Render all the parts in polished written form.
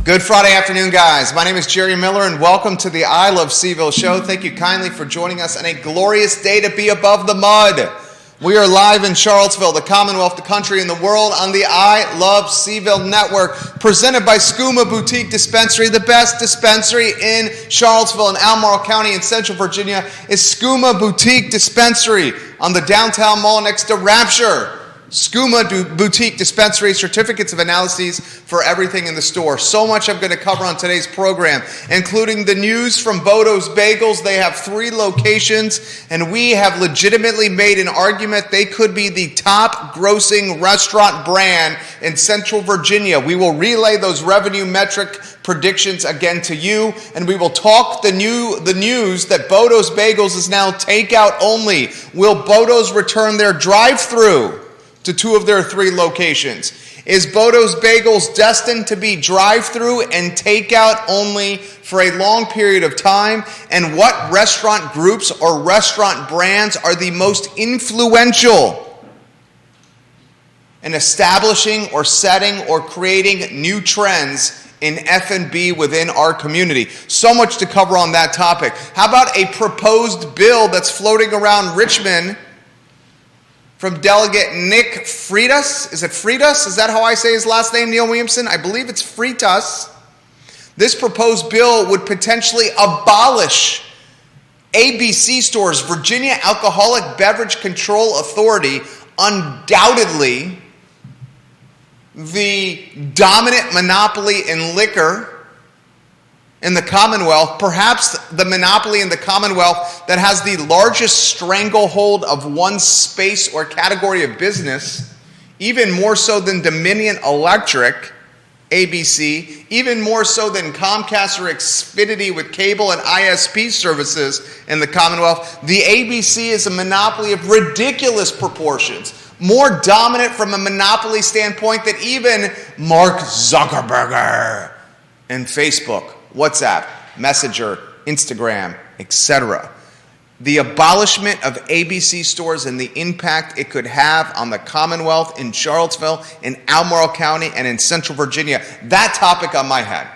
Good Friday afternoon, guys. My name is Jerry Miller, and welcome to the I Love CVille Show. Thank you kindly for joining us on a glorious day to be above the mud. We are live in Charlottesville, the Commonwealth, the country, and the world on the I Love CVille Network, presented by Skooma Boutique Dispensary. The best dispensary in Charlottesville and Albemarle County in Central Virginia is Skooma Boutique Dispensary on the downtown mall next to Rapture. Skooma Boutique Dispensary, certificates of analyses for everything in the store. So much I'm going to cover on today's program, including the news from Bodo's Bagels. They have 3 locations, and we have legitimately made an argument they could be the top grossing restaurant brand in Central Virginia. We will relay those revenue metric predictions again to you, and we will talk the news that Bodo's Bagels is now takeout only. Will Bodo's return their drive-thru to 2 of their 3 locations? Is Bodo's Bagels destined to be drive-thru and takeout only for a long period of time? And what restaurant groups or restaurant brands are the most influential in establishing or setting or creating new trends in F&B within our community? So much to cover on that topic. How about a proposed bill that's floating around Richmond from Delegate Nick Freitas? Is it Freitas? Is that how I say his last name, Neil Williamson? I believe it's Freitas. This proposed bill would potentially abolish ABC stores, Virginia Alcoholic Beverage Control Authority, undoubtedly the dominant monopoly in liquor in the Commonwealth, perhaps the monopoly in the Commonwealth that has the largest stranglehold of one space or category of business, even more so than Dominion Electric, ABC, even more so than Comcast or Xfinity with cable and ISP services in the Commonwealth. The ABC is a monopoly of ridiculous proportions, more dominant from a monopoly standpoint than even Mark Zuckerberg and Facebook, WhatsApp, Messenger, Instagram, etc. The abolishment of ABC stores and the impact it could have on the Commonwealth in Charlottesville, in Albemarle County, and in Central Virginia. That topic on my head.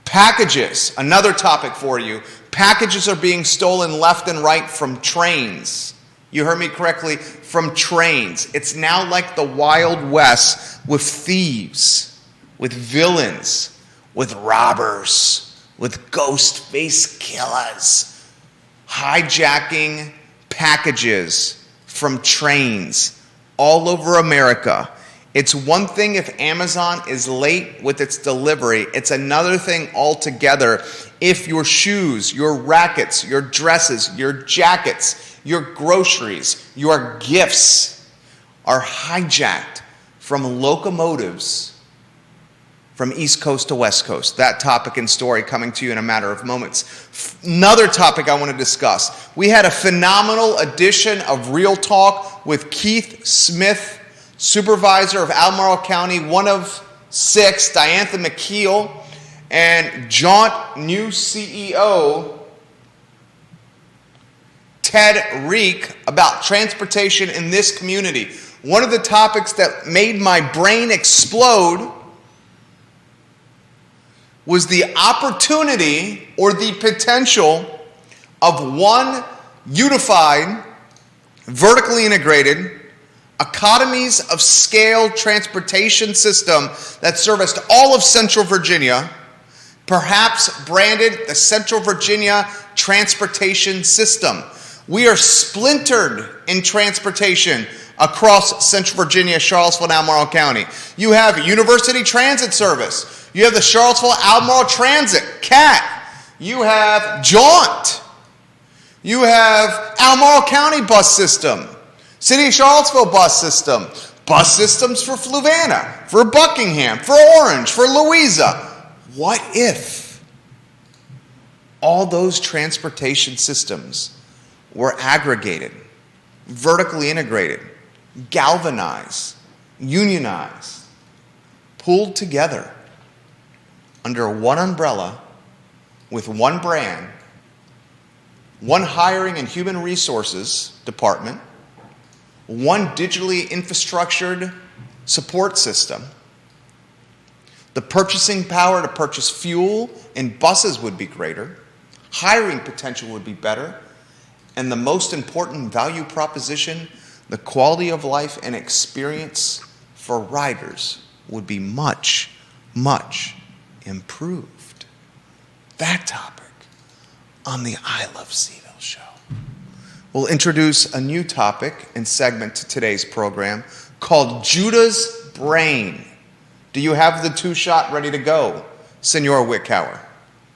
Packages, another topic for you. Packages are being stolen left and right from trains. You heard me correctly, from trains. It's now like the Wild West with thieves, with villains, with robbers, with ghost face killers, hijacking packages from trains all over America. It's one thing if Amazon is late with its delivery. It's another thing altogether if your shoes, your rackets, your dresses, your jackets, your groceries, your gifts are hijacked from locomotives from East Coast to West Coast. That topic and story coming to you in a matter of moments. Another topic I want to discuss. We had a phenomenal edition of Real Talk with Keith Smith, supervisor of Albemarle County, one of 6, Diantha McKeel, and Jaunt new CEO, Ted Reek, about transportation in this community. One of the topics that made my brain explode was the opportunity or the potential of one unified, vertically integrated, economies of scale transportation system that serviced all of Central Virginia, perhaps branded the Central Virginia Transportation System. We are splintered in transportation across Central Virginia, Charlottesville, and Albemarle County. You have University Transit Service. You have the Charlottesville Albemarle Transit, CAT. You have Jaunt. You have Albemarle County bus system, City of Charlottesville bus system, bus systems for Fluvanna, for Buckingham, for Orange, for Louisa. What if all those transportation systems were aggregated, vertically integrated, galvanized, unionized, pulled together under one umbrella with one brand, one hiring and human resources department, one digitally infrastructured support system, The purchasing power to purchase fuel in buses would be greater. Hiring potential would be better. And the most important value proposition, the quality of life and experience for riders would be much, much improved. That topic on the I Love CVille Show. We'll introduce a new topic and segment to today's program called Judah's Brain. Do you have the 2-shot ready to go, Senor Wickhauer?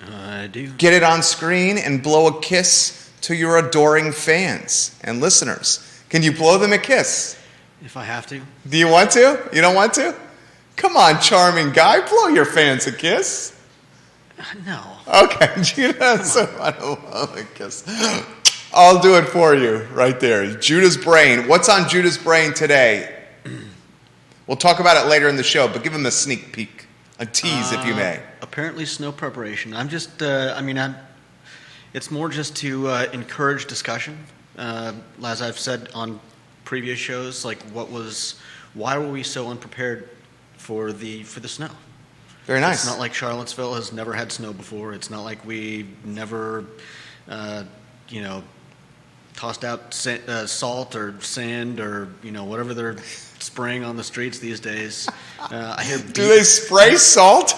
I do. Get it on screen and blow a kiss to your adoring fans and listeners. Can you blow them a kiss? If I have to. Do you want to? You don't want to? Come on, charming guy, blow your fans a kiss. No. Okay, Judah, so I don't want a kiss. I'll do it for you right there. Judah's Brain. What's on Judah's Brain today? We'll talk about it later in the show, but give him a sneak peek, a tease if you may. Apparently snow preparation. I'm just, it's more just to encourage discussion. As I've said on previous shows, why were we so unprepared for the snow? Very nice. It's not like Charlottesville has never had snow before. It's not like we never, tossed out salt or sand or whatever they're spraying on the streets these days. I hear. Do they spray salt,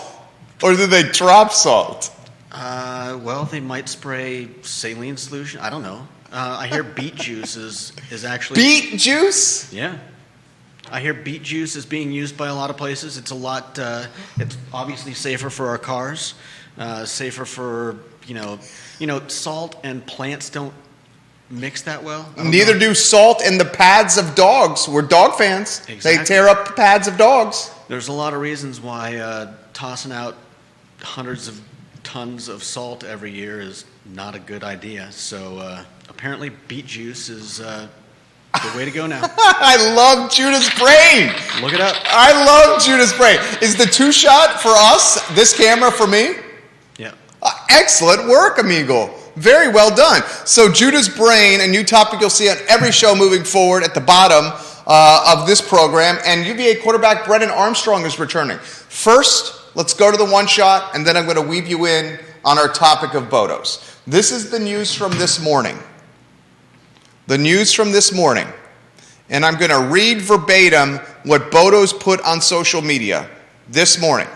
or do they drop salt? Well, they might spray saline solution. I don't know. I hear beet juice is actually beet juice. Yeah. I hear beet juice is being used by a lot of places. It's a lot. It's obviously safer for our cars, safer for salt and plants don't mix that well. Neither do salt and the pads of dogs. We're dog fans. Exactly. They tear up the pads of dogs. There's a lot of reasons why tossing out hundreds of tons of salt every year is not a good idea. So apparently beet juice is the way to go now. I love Judah's Brain. Look it up. I love Judah's Brain. Is the 2-shot for us, this camera for me? Yeah. Excellent work, amigo. Very well done. So Judah's Brain, a new topic you'll see on every show moving forward at the bottom of this program. And UVA quarterback Brennan Armstrong is returning. First, let's go to the 1-shot, and then I'm going to weave you in on our topic of Bodos. This is the news from this morning. The news from this morning. And I'm going to read verbatim what Bodo's put on social media this morning.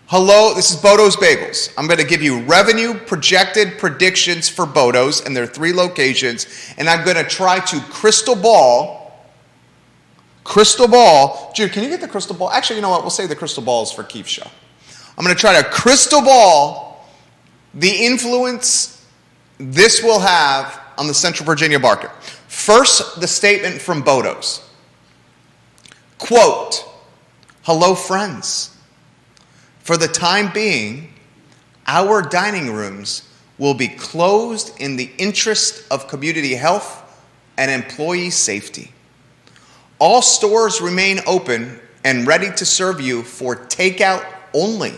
Hello, this is Bodo's Bagels. I'm going to give you revenue projected predictions for Bodo's and their 3 locations, and I'm going to try to crystal ball. Jude, can you get the crystal ball? Actually, you know what? We'll save the crystal balls for Keith's show. I'm going to try to crystal ball the influence this will have on the Central Virginia market. First, the statement from Bodo's. Quote, hello, friends. For the time being, our dining rooms will be closed in the interest of community health and employee safety. All stores remain open and ready to serve you for takeout only.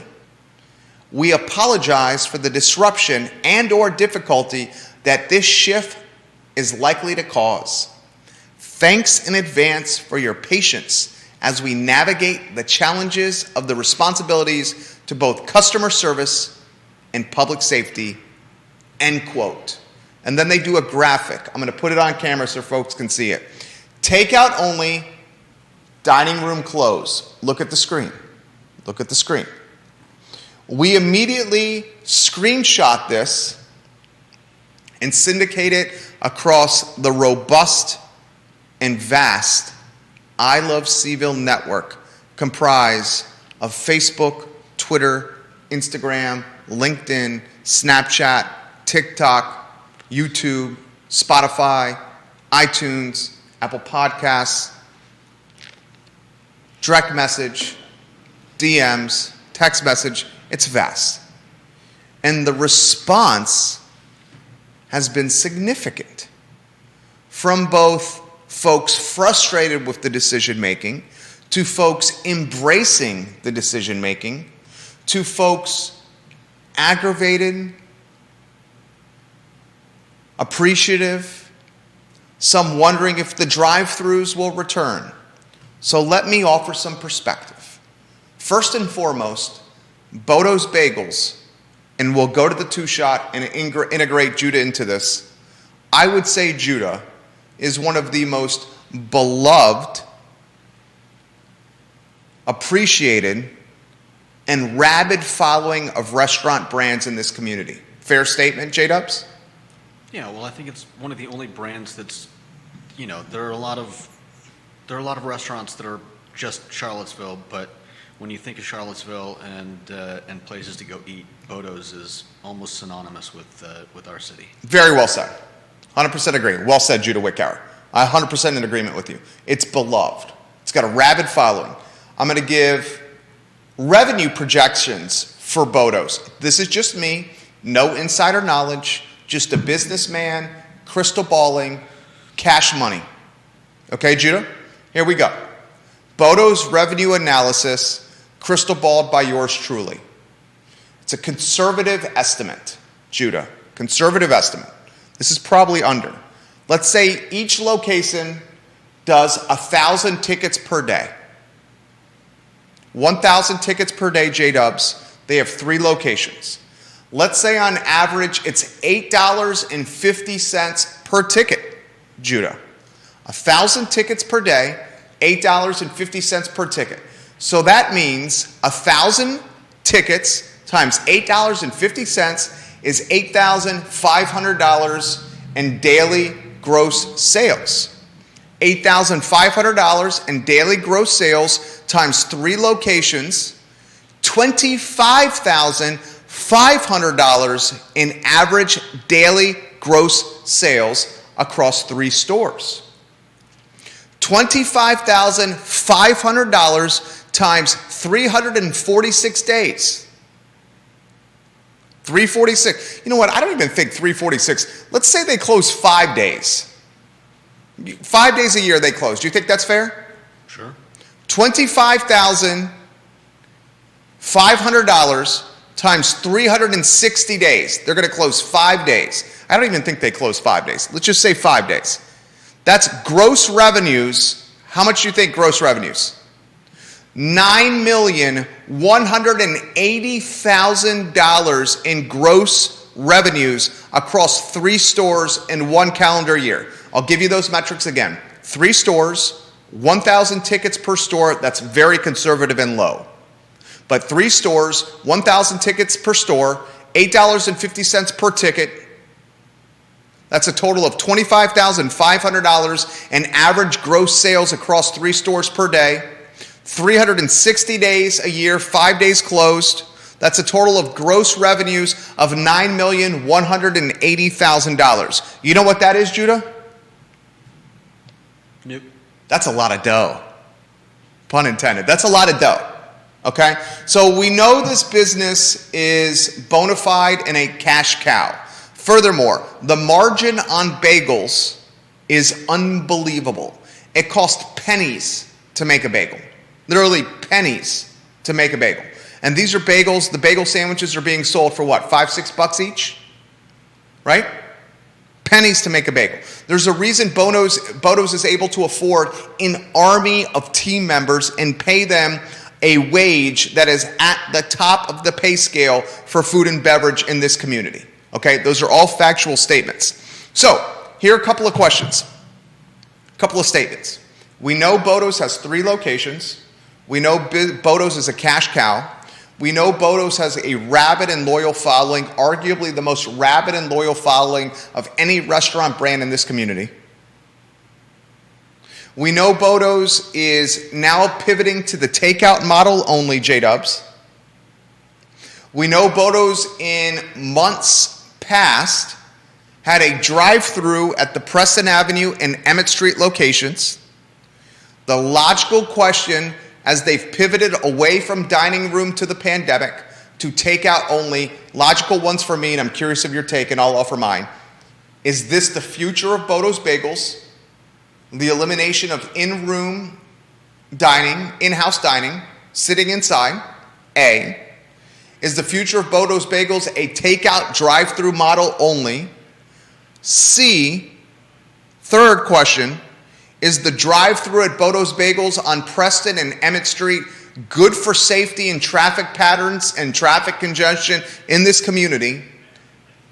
We apologize for the disruption and/or difficulty that this shift is likely to cause. Thanks in advance for your patience as we navigate the challenges of the responsibilities to both customer service and public safety, end quote. And then they do a graphic. I'm going to put it on camera so folks can see it. Takeout only, dining room closed. Look at the screen. Look at the screen. We immediately screenshot this and syndicate it across the robust and vast I Love CVille Network, comprised of Facebook, Twitter, Instagram, LinkedIn, Snapchat, TikTok, YouTube, Spotify, iTunes, Apple Podcasts, direct message, DMs, text message. It's vast. And the response has been significant from both folks frustrated with the decision-making, to folks embracing the decision-making, to folks aggravated, appreciative, some wondering if the drive-thrus will return. So let me offer some perspective. First and foremost, Bodo's Bagels, and we'll go to the two-shot and integrate Judah into this. I would say Judah is one of the most beloved, appreciated, and rabid following of restaurant brands in this community. Fair statement, J-Dubs? Yeah, well, I think it's one of the only brands that's, there are a lot of restaurants that are just Charlottesville, but when you think of Charlottesville and places to go eat, Bodo's is almost synonymous with our city. Very well said. 100% agree. Well said, Judah Wickower. I 100% in agreement with you. It's beloved. It's got a rabid following. I'm going to give revenue projections for Bodo's. This is just me, no insider knowledge, just a businessman, crystal balling, cash money. Okay, Judah? Here we go. Bodo's revenue analysis, crystal balled by yours truly. It's a conservative estimate, Judah. Conservative estimate. This is probably under. Let's say each location does 1,000 tickets per day. 1,000 tickets per day, J-Dubs. They have 3 locations. Let's say on average it's $8.50 per ticket, Judah. 1,000 tickets per day, $8.50 per ticket. So that means 1,000 tickets times $8.50 is $8,500 in daily gross sales. $8,500 in daily gross sales times 3 locations, $25,500 in average daily gross sales across 3 stores. $25,500 times 346 days. 346. You know what? I don't even think 346. Let's say they close 5 days. 5 days a year they close. Do you think that's fair? Sure. $25,500 times 360 days. They're going to close 5 days. I don't even think they close 5 days. Let's just say 5 days. That's gross revenues. How much do you think gross revenues? $9,180,000 in gross revenues across 3 stores in 1 calendar year. I'll give you those metrics again. 3 stores, 1,000 tickets per store. That's very conservative and low. But 3 stores, 1,000 tickets per store, $8.50 per ticket. That's a total of $25,500 in average gross sales across 3 stores per day. 360 days a year, 5 days closed. That's a total of gross revenues of $9,180,000. You know what that is, Judah? Nope. That's a lot of dough. Pun intended. That's a lot of dough. Okay? So we know this business is bona fide and a cash cow. Furthermore, the margin on bagels is unbelievable. It costs pennies to make a bagel. Literally pennies to make a bagel. And these are bagels. The bagel sandwiches are being sold for what, $5-6 each? Right? Pennies to make a bagel. There's a reason Bodo's is able to afford an army of team members and pay them a wage that is at the top of the pay scale for food and beverage in this community. Okay, those are all factual statements. So, here are a couple of questions. A couple of statements. We know Bodo's has 3 locations. We know Bodo's is a cash cow. We know Bodo's has a rabid and loyal following, arguably the most rabid and loyal following of any restaurant brand in this community. We know Bodo's is now pivoting to the takeout model only, J-Dubs. We know Bodo's in months past had a drive-thru at the Preston Avenue and Emmett Street locations. The logical question, as they've pivoted away from dining room to the pandemic to takeout only, logical ones for me, and I'm curious of your take, and I'll offer mine. Is this the future of Bodo's Bagels? The elimination of in-room dining, in-house dining, sitting inside, A. Is the future of Bodo's Bagels a takeout drive-through model only? C, third question, is the drive-through at Bodo's Bagels on Preston and Emmett Street good for safety and traffic patterns and traffic congestion in this community.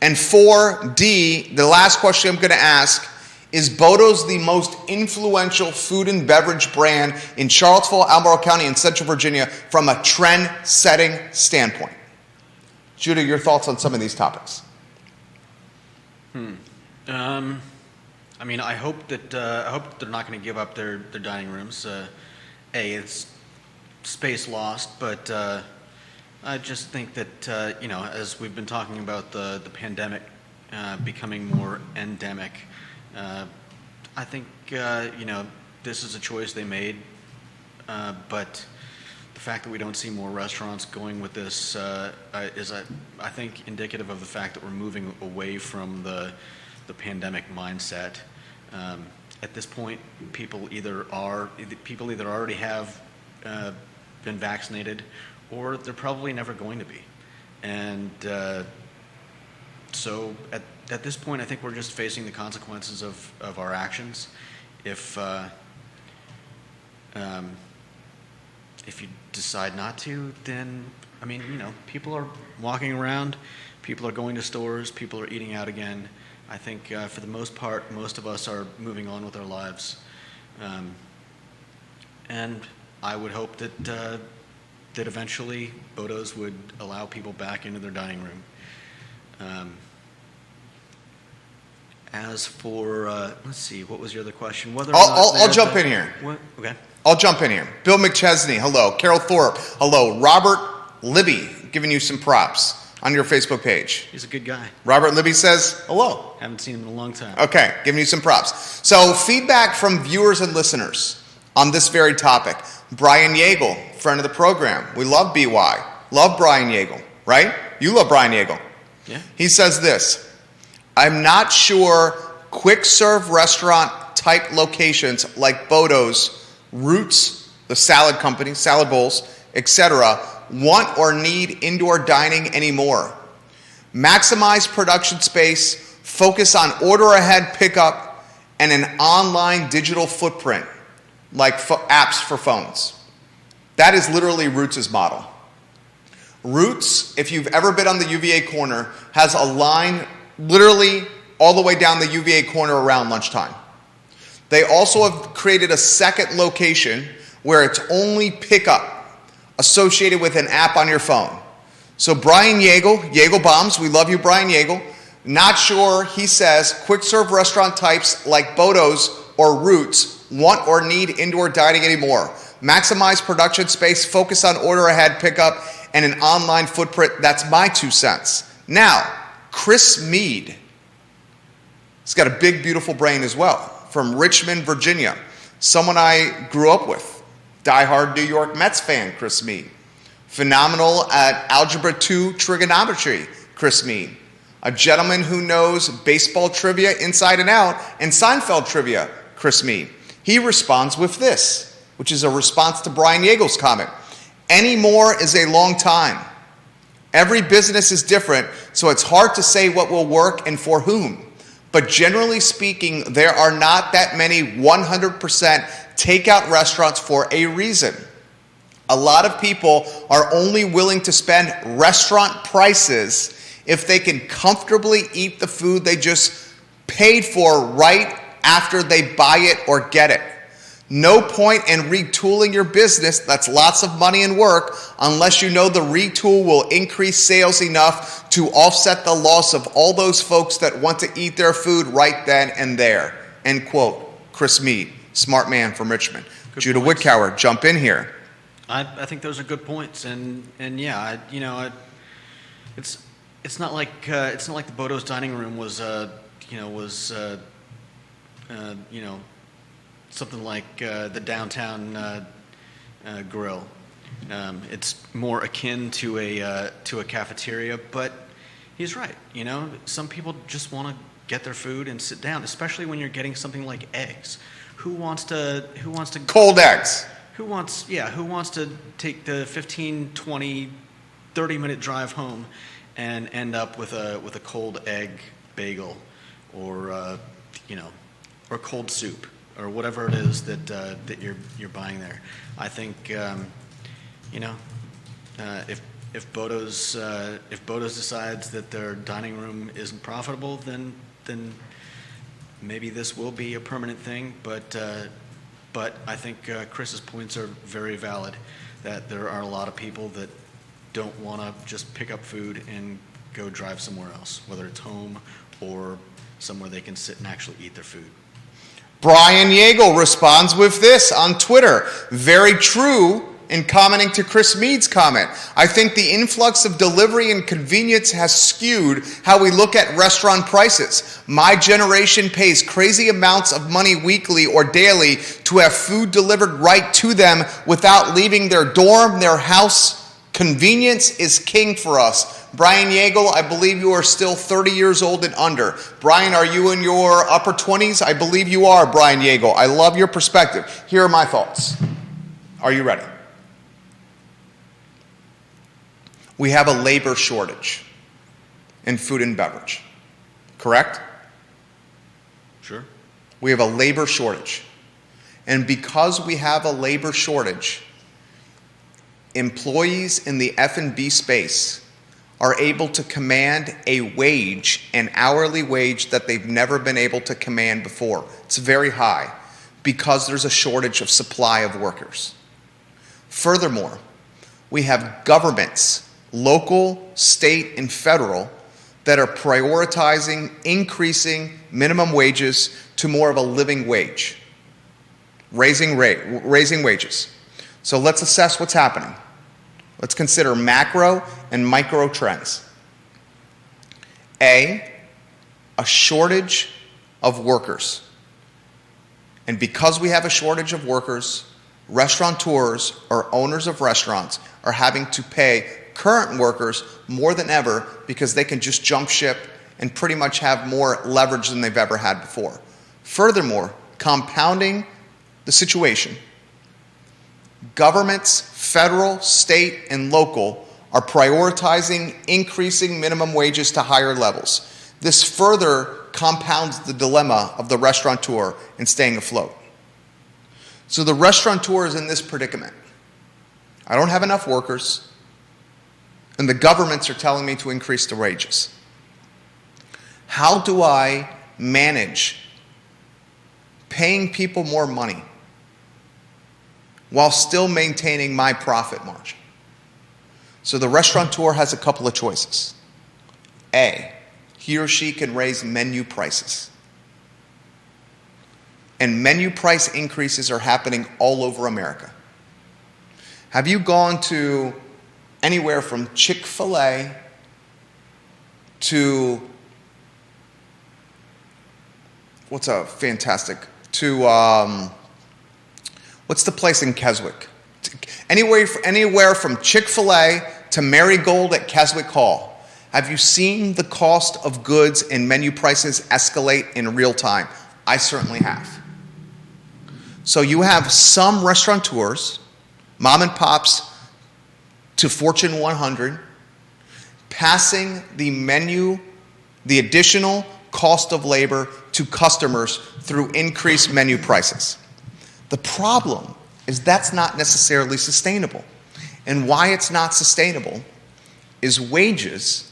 And 4D, the last question I'm going to ask, is Bodo's the most influential food and beverage brand in Charlottesville, Albemarle County, and Central Virginia from a trend-setting standpoint? Judah, your thoughts on some of these topics? I mean, I hope that they're not going to give up their dining rooms. It's space lost, but I just think that as we've been talking about the pandemic becoming more endemic, I think this is a choice they made, but the fact that we don't see more restaurants going with this is, I think, indicative of the fact that we're moving away from the pandemic mindset. At this point, people either already have been vaccinated, or they're probably never going to be. And so at this point, I think we're just facing the consequences of our actions. If you decide not to, then, I mean, people are walking around, people are going to stores, people are eating out again. I think for the most part, most of us are moving on with our lives. And I would hope that that eventually Bodo's would allow people back into their dining room. As for, let's see, what was your other question? I'll jump in here. What? Okay. I'll jump in here. Bill McChesney, hello. Carol Thorpe, hello. Robert Libby, giving you some props on your Facebook page. He's a good guy. Robert Libby says hello. Haven't seen him in a long time. Okay, giving you some props. So feedback from viewers and listeners on this very topic. Brian Yeagle, friend of the program. We love BY. Love Brian Yeagle, right? You love Brian Yeagle. Yeah. He says this: I'm not sure quick serve restaurant type locations like Bodo's, Roots, the salad company, salad bowls, etc., want or need indoor dining anymore. Maximize production space, focus on order ahead pickup, and an online digital footprint like apps for phones. That is literally Roots' model. Roots, if you've ever been on the UVA corner, has a line literally all the way down the UVA corner around lunchtime. They also have created a second location where it's only pickup associated with an app on your phone. So Brian Yeagle Bombs, we love you, Brian Yeagle. Not sure, he says, quick serve restaurant types like Bodo's or Roots want or need indoor dining anymore. Maximize production space, focus on order ahead pickup, and an online footprint. That's my 2 cents. Now, Chris Mead, he's got a big, beautiful brain as well, from Richmond, Virginia. Someone I grew up with. Diehard New York Mets fan, Chris Mead. Phenomenal at Algebra 2 trigonometry, Chris Mead. A gentleman who knows baseball trivia inside and out and Seinfeld trivia, Chris Mead. He responds with this, which is a response to Brian Yeagle's comment. Any more is a long time. Every business is different, so it's hard to say what will work and for whom. But generally speaking, there are not that many 100% takeout restaurants for a reason. A lot of people are only willing to spend restaurant prices if they can comfortably eat the food they just paid for right after they buy it or get it. No point in retooling your business, that's lots of money and work, unless you know the retool will increase sales enough to offset the loss of all those folks that want to eat their food right then and there. End quote. Chris Mead, smart man from Richmond. Good Judah points. Wickower, jump in here. I think those are good points, and yeah, it's not like the Bodo's dining room was something like the downtown grill. It's more akin to a cafeteria, but he's right. Some people just want to get their food and sit down, especially when you're getting something like eggs. Who wants to cold eggs? Who wants to take the 15, 20, 30-minute drive home and end up with a cold egg bagel or cold soup or whatever it is that you're buying there? I think You know, if Bodo's decides that their dining room isn't profitable, then maybe this will be a permanent thing. But I think Chris's points are very valid. That there are a lot of people that don't want to just pick up food and go drive somewhere else, whether it's home or somewhere they can sit and actually eat their food. Brian Yeagle responds with this on Twitter. Very true in commenting to Chris Mead's comment. I think the influx of delivery and convenience has skewed how we look at restaurant prices. My generation pays crazy amounts of money weekly or daily to have food delivered right to them without leaving their dorm, their house. Convenience is king for us. Brian Yeagle, I believe you are still 30 years old and under. Brian, are you in your upper 20s? I believe you are, Brian Yeagle. I love your perspective. Here are my thoughts. Are you ready? We have a labor shortage in food and beverage, correct? Sure. We have a labor shortage. And because we have a labor shortage, employees in the F&B space are able to command a wage, an hourly wage that they've never been able to command before. It's very high because there's a shortage of supply of workers. Furthermore, we have governments, local, state, and federal, that are prioritizing increasing minimum wages to more of a living wage, raising wages. So let's assess what's happening. Let's consider macro and micro trends. A shortage of workers. And because we have a shortage of workers, restaurateurs or owners of restaurants are having to pay current workers more than ever because they can just jump ship and pretty much have more leverage than they've ever had before. Furthermore, compounding the situation, governments, federal, state, and local, are prioritizing increasing minimum wages to higher levels. This further compounds the dilemma of the restaurateur in staying afloat. So the restaurateur is in this predicament. I don't have enough workers, and the governments are telling me to increase the wages. How do I manage paying people more money while still maintaining my profit margin? So the restaurateur has a couple of choices. A, he or she can raise menu prices. And menu price increases are happening all over America. Have you gone to anywhere from Chick-fil-A to, what's the place in Keswick? Anywhere from Chick-fil-A to Marigold at Keswick Hall. Have you seen the cost of goods and menu prices escalate in real time? I certainly have. So you have some restaurateurs, mom and pops to Fortune 100, passing the additional cost of labor to customers through increased menu prices. The problem is that's not necessarily sustainable. And why it's not sustainable is wages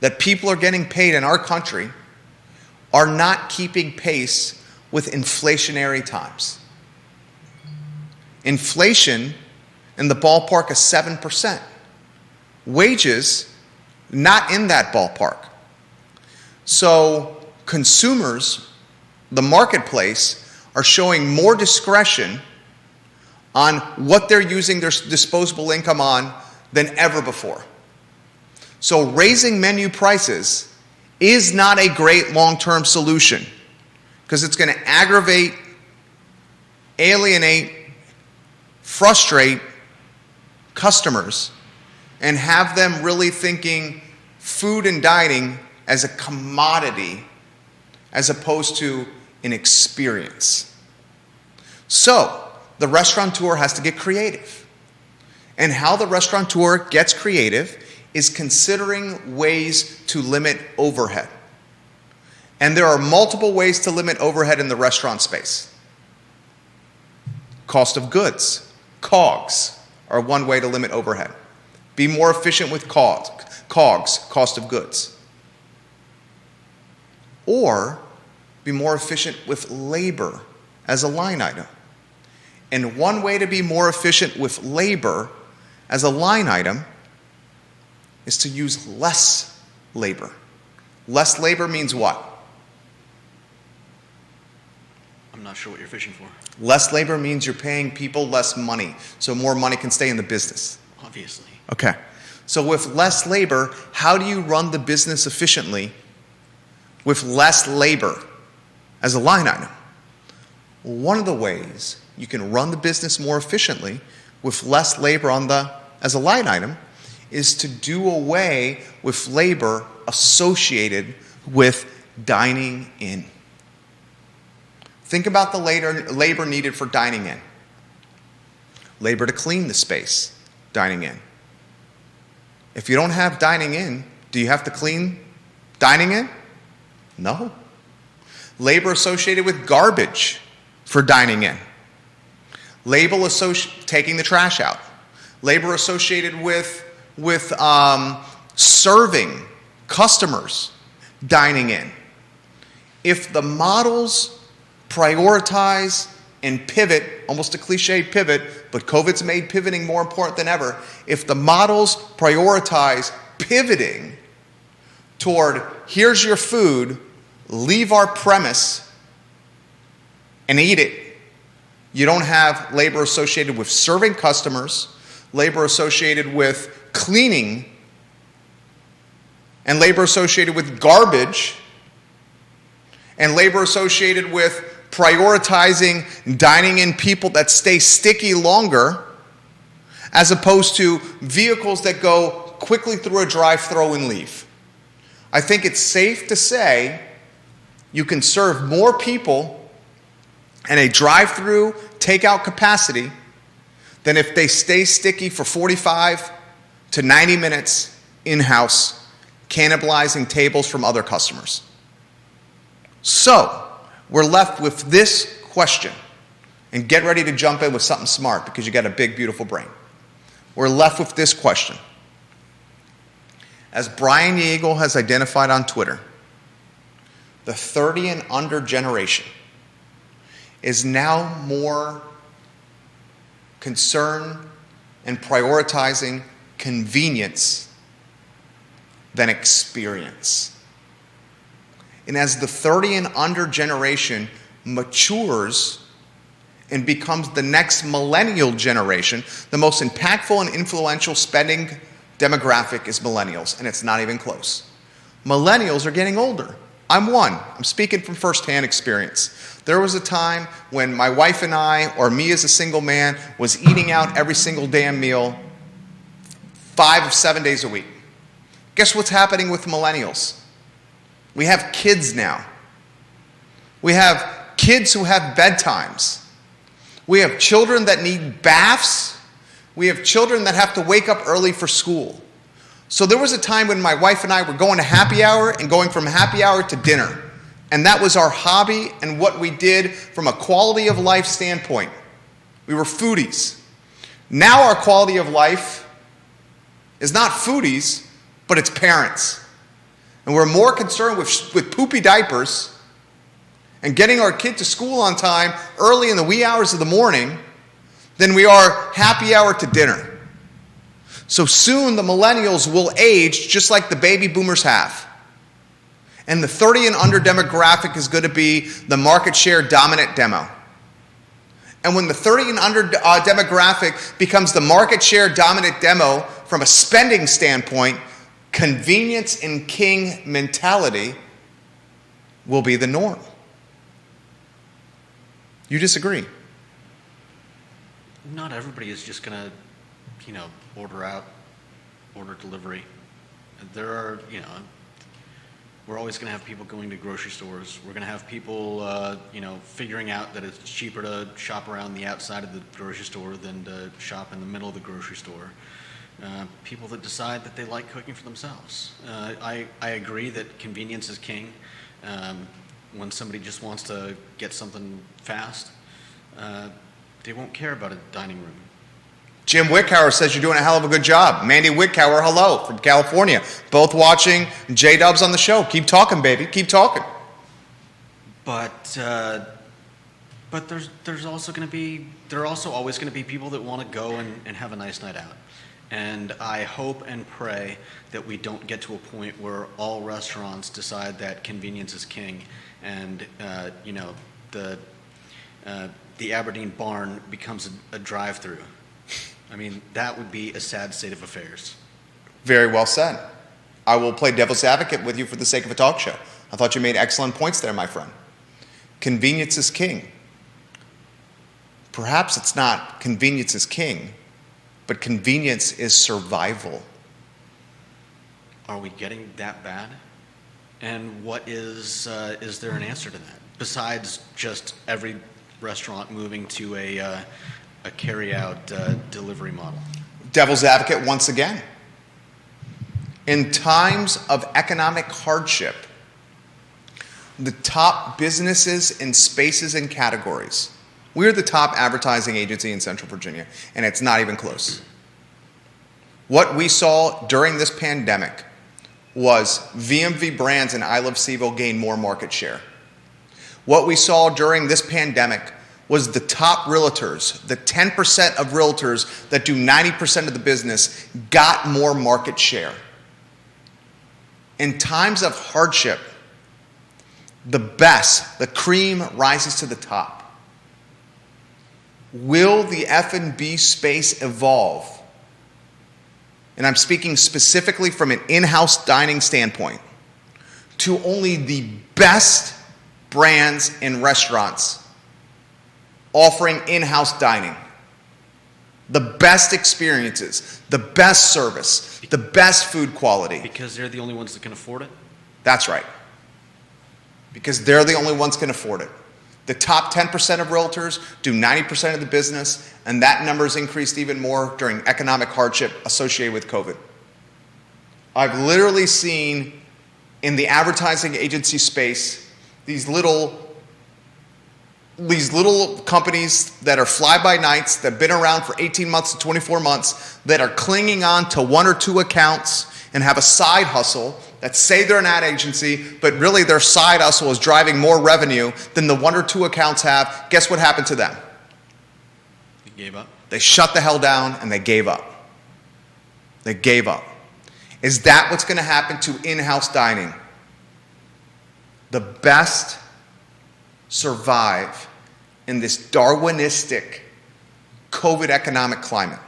that people are getting paid in our country are not keeping pace with inflationary times. Inflation in the ballpark of 7%. Wages, not in that ballpark. So consumers, the marketplace, are showing more discretion on what they're using their disposable income on than ever before. So raising menu prices is not a great long-term solution because it's going to aggravate, alienate, frustrate customers and have them really thinking food and dining as a commodity as opposed to an experience. So the restaurateur has to get creative. And how the restaurateur gets creative is considering ways to limit overhead. And there are multiple ways to limit overhead in the restaurant space. Cost of goods, COGS. are one way to limit overhead. Be more efficient with COGS, cost of goods. Or be more efficient with labor as a line item. And one way to be more efficient with labor as a line item is to use less labor. Less labor means what? I'm not sure what you're fishing for. Less labor means you're paying people less money, so more money can stay in the business. Obviously. Okay. So with less labor, how do you run the business efficiently with less labor as a line item? One of the ways you can run the business more efficiently with less labor as a line item is to do away with labor associated with dining in. Think about the labor needed for dining in. Labor to clean the space, dining in. If you don't have dining in, do you have to clean dining in? No. Labor associated with garbage for dining in. Labor taking the trash out. Labor associated with serving customers dining in. If the models prioritize and pivot, almost a cliche pivot, but COVID's made pivoting more important than ever. If the models prioritize pivoting toward here's your food, leave our premise and eat it, you don't have labor associated with serving customers, labor associated with cleaning, and labor associated with garbage, and labor associated with prioritizing dining in people that stay sticky longer, as opposed to vehicles that go quickly through a drive-thru and leave. I think it's safe to say you can serve more people in a drive-thru takeout capacity than if they stay sticky for 45 to 90 minutes in-house, cannibalizing tables from other customers. So, we're left with this question, and get ready to jump in with something smart because you got a big, beautiful brain. We're left with this question. As Brian Yeagle has identified on Twitter, the 30 and under generation is now more concerned and prioritizing convenience than experience. And as the 30 and under generation matures and becomes the next millennial generation, the most impactful and influential spending demographic is millennials, and it's not even close. Millennials are getting older. I'm one. I'm speaking from firsthand experience. There was a time when my wife and I, or me as a single man, was eating out every single damn meal 5 of 7 days a week. Guess what's happening with millennials? We have kids now. We have kids who have bedtimes. We have children that need baths. We have children that have to wake up early for school. So there was a time when my wife and I were going to happy hour and going from happy hour to dinner. And that was our hobby and what we did from a quality of life standpoint. We were foodies. Now our quality of life is not foodies, but it's parents. And we're more concerned with poopy diapers and getting our kid to school on time early in the wee hours of the morning than we are happy hour to dinner. So soon the millennials will age just like the baby boomers have. And the 30 and under demographic is going to be the market share dominant demo. And when the 30 and under demographic becomes the market share dominant demo from a spending standpoint, convenience and king mentality will be the norm. You disagree? Not everybody is just going to, order delivery. There are, we're always going to have people going to grocery stores. We're going to have people, figuring out that it's cheaper to shop around the outside of the grocery store than to shop in the middle of the grocery store. People that decide that they like cooking for themselves. I agree that convenience is king. When somebody just wants to get something fast, they won't care about a dining room. Jim Wickower says you're doing a hell of a good job. Mandy Wickower, hello, from California. Both watching J-Dubs on the show. Keep talking, baby. Keep talking. But there's also going to be, there are also always going to be people that want to go and have a nice night out. And I hope and pray that we don't get to a point where all restaurants decide that convenience is king, and the Aberdeen barn becomes a drive-through. I mean, that would be a sad state of affairs. Very well said. I will play devil's advocate with you for the sake of a talk show. I thought you made excellent points there, my friend. Convenience is king. Perhaps it's not convenience is king, but convenience is survival. Are we getting that bad? And what is there an answer to that? Besides just every restaurant moving to a carry-out delivery model. Devil's advocate once again. In times of economic hardship, the top businesses and spaces and categories, we're the top advertising agency in Central Virginia, and it's not even close. What we saw during this pandemic was VMV Brands and I Love CVille gain more market share. What we saw during this pandemic was the top realtors, the 10% of realtors that do 90% of the business, got more market share. In times of hardship, the best, the cream rises to the top. Will the F&B space evolve? And I'm speaking specifically from an in-house dining standpoint, to only the best brands and restaurants offering in-house dining. The best experiences, the best service, the best food quality. Because they're the only ones that can afford it? That's right. Because they're the only ones can afford it. The top 10% of realtors do 90% of the business, and that number has increased even more during economic hardship associated with COVID. I've literally seen in the advertising agency space these little companies that are fly-by-nights that have been around for 18 months to 24 months that are clinging on to one or two accounts and have a side hustle that say they're an ad agency, but really their side hustle is driving more revenue than the one or two accounts have. Guess what happened to them? They gave up. They shut the hell down and they gave up. They gave up. Is that what's going to happen to in-house dining? The best survive in this Darwinistic COVID economic climate.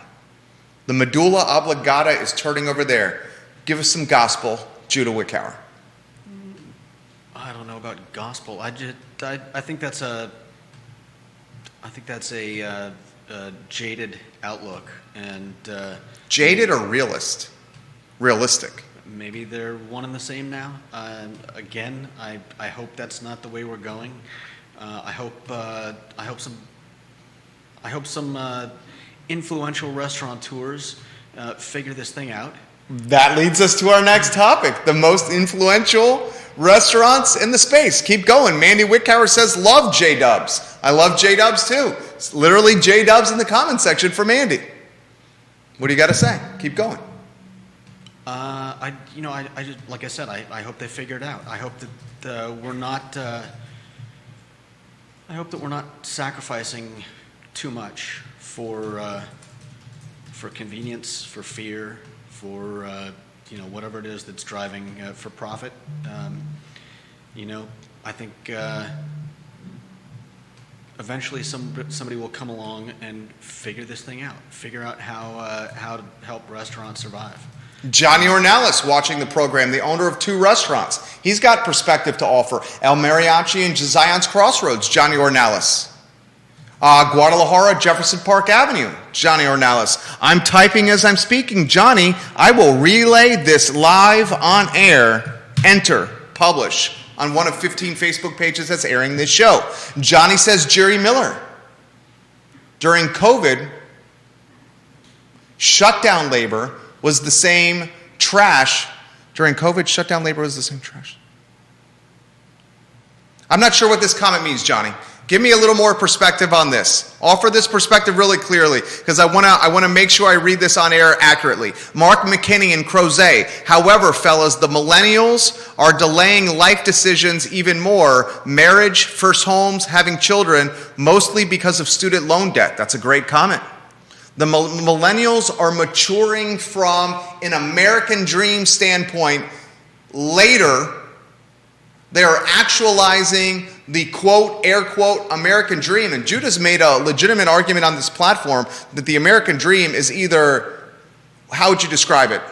The medulla oblongata is turning over there. Give us some gospel, Judah Wickower. I don't know about gospel. I think that's a jaded outlook, and jaded or realist? Realistic. Maybe they're one and the same now. Again, I hope that's not the way we're going. I hope some influential restaurateurs figure this thing out. That leads us to our next topic, the most influential restaurants in the space. Keep going. Mandy Wickower says, love J-Dubs. I love J-Dubs too. It's literally J-Dubs in the comment section for Mandy. What do you got to say? Keep going. I just, like I said, I hope they figure it out. I hope that we're not. I hope that we're not sacrificing too much for convenience, for fear, for whatever it is that's driving for profit. I think eventually somebody will come along and figure this thing out. Figure out how to help restaurants survive. Johnny Ornelas watching the program, the owner of 2 restaurants. He's got perspective to offer. El Mariachi and Zion's Crossroads, Johnny Ornelas. Guadalajara, Jefferson Park Avenue, Johnny Ornelas. I'm typing as I'm speaking. Johnny, I will relay this live on air. Enter, publish on one of 15 Facebook pages that's airing this show. Johnny says Jerry Miller. During COVID, shutdown labor was the same trash. During COVID, shutdown labor was the same trash. I'm not sure what this comment means, Johnny. Give me a little more perspective on this. Offer this perspective really clearly, because I want to make sure I read this on air accurately. Mark McKinney and Crozet. However, fellas, the millennials are delaying life decisions even more. Marriage, first homes, having children, mostly because of student loan debt. That's a great comment. The millennials are maturing from an American dream standpoint later. They are actualizing the quote, air quote, American dream. And Judah's made a legitimate argument on this platform that the American dream is either, how would you describe it?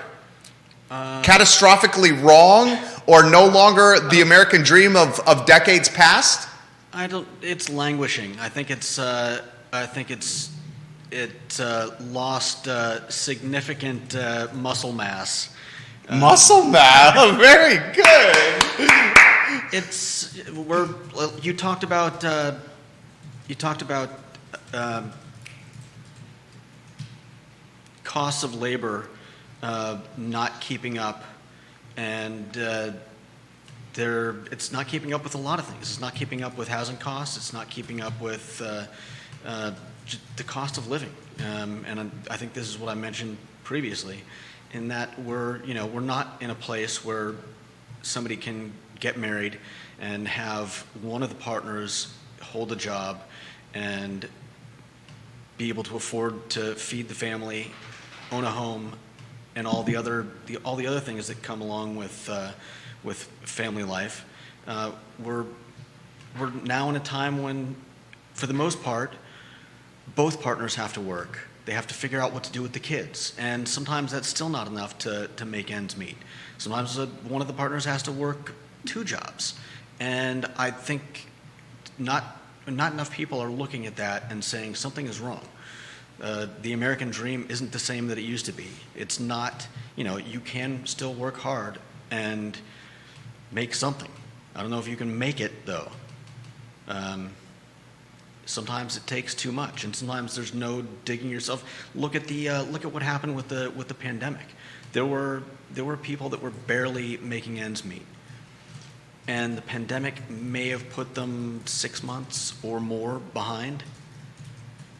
Catastrophically wrong, or no longer the American dream of decades past? It's languishing. I think it lost significant muscle mass. Muscle mass, very good. You talked about costs of labor not keeping up, and it's not keeping up with a lot of things. It's not keeping up with housing costs. It's not keeping up with the cost of living, and I think this is what I mentioned previously, in that we're not in a place where somebody can get married and have one of the partners hold a job and be able to afford to feed the family, own a home, and all the other things that come along with family life. We're now in a time when, for the most part, both partners have to work. They have to figure out what to do with the kids, and sometimes that's still not enough to make ends meet. Sometimes one of the partners has to work 2 jobs, and I think not enough people are looking at that and saying something is wrong. The American dream isn't the same that it used to be. It's not, you can still work hard and make something. I don't know if you can make it, though. Sometimes it takes too much, and sometimes there's no digging yourself. Look at what happened with the pandemic. There were people that were barely making ends meet, and the pandemic may have put them 6 months or more behind.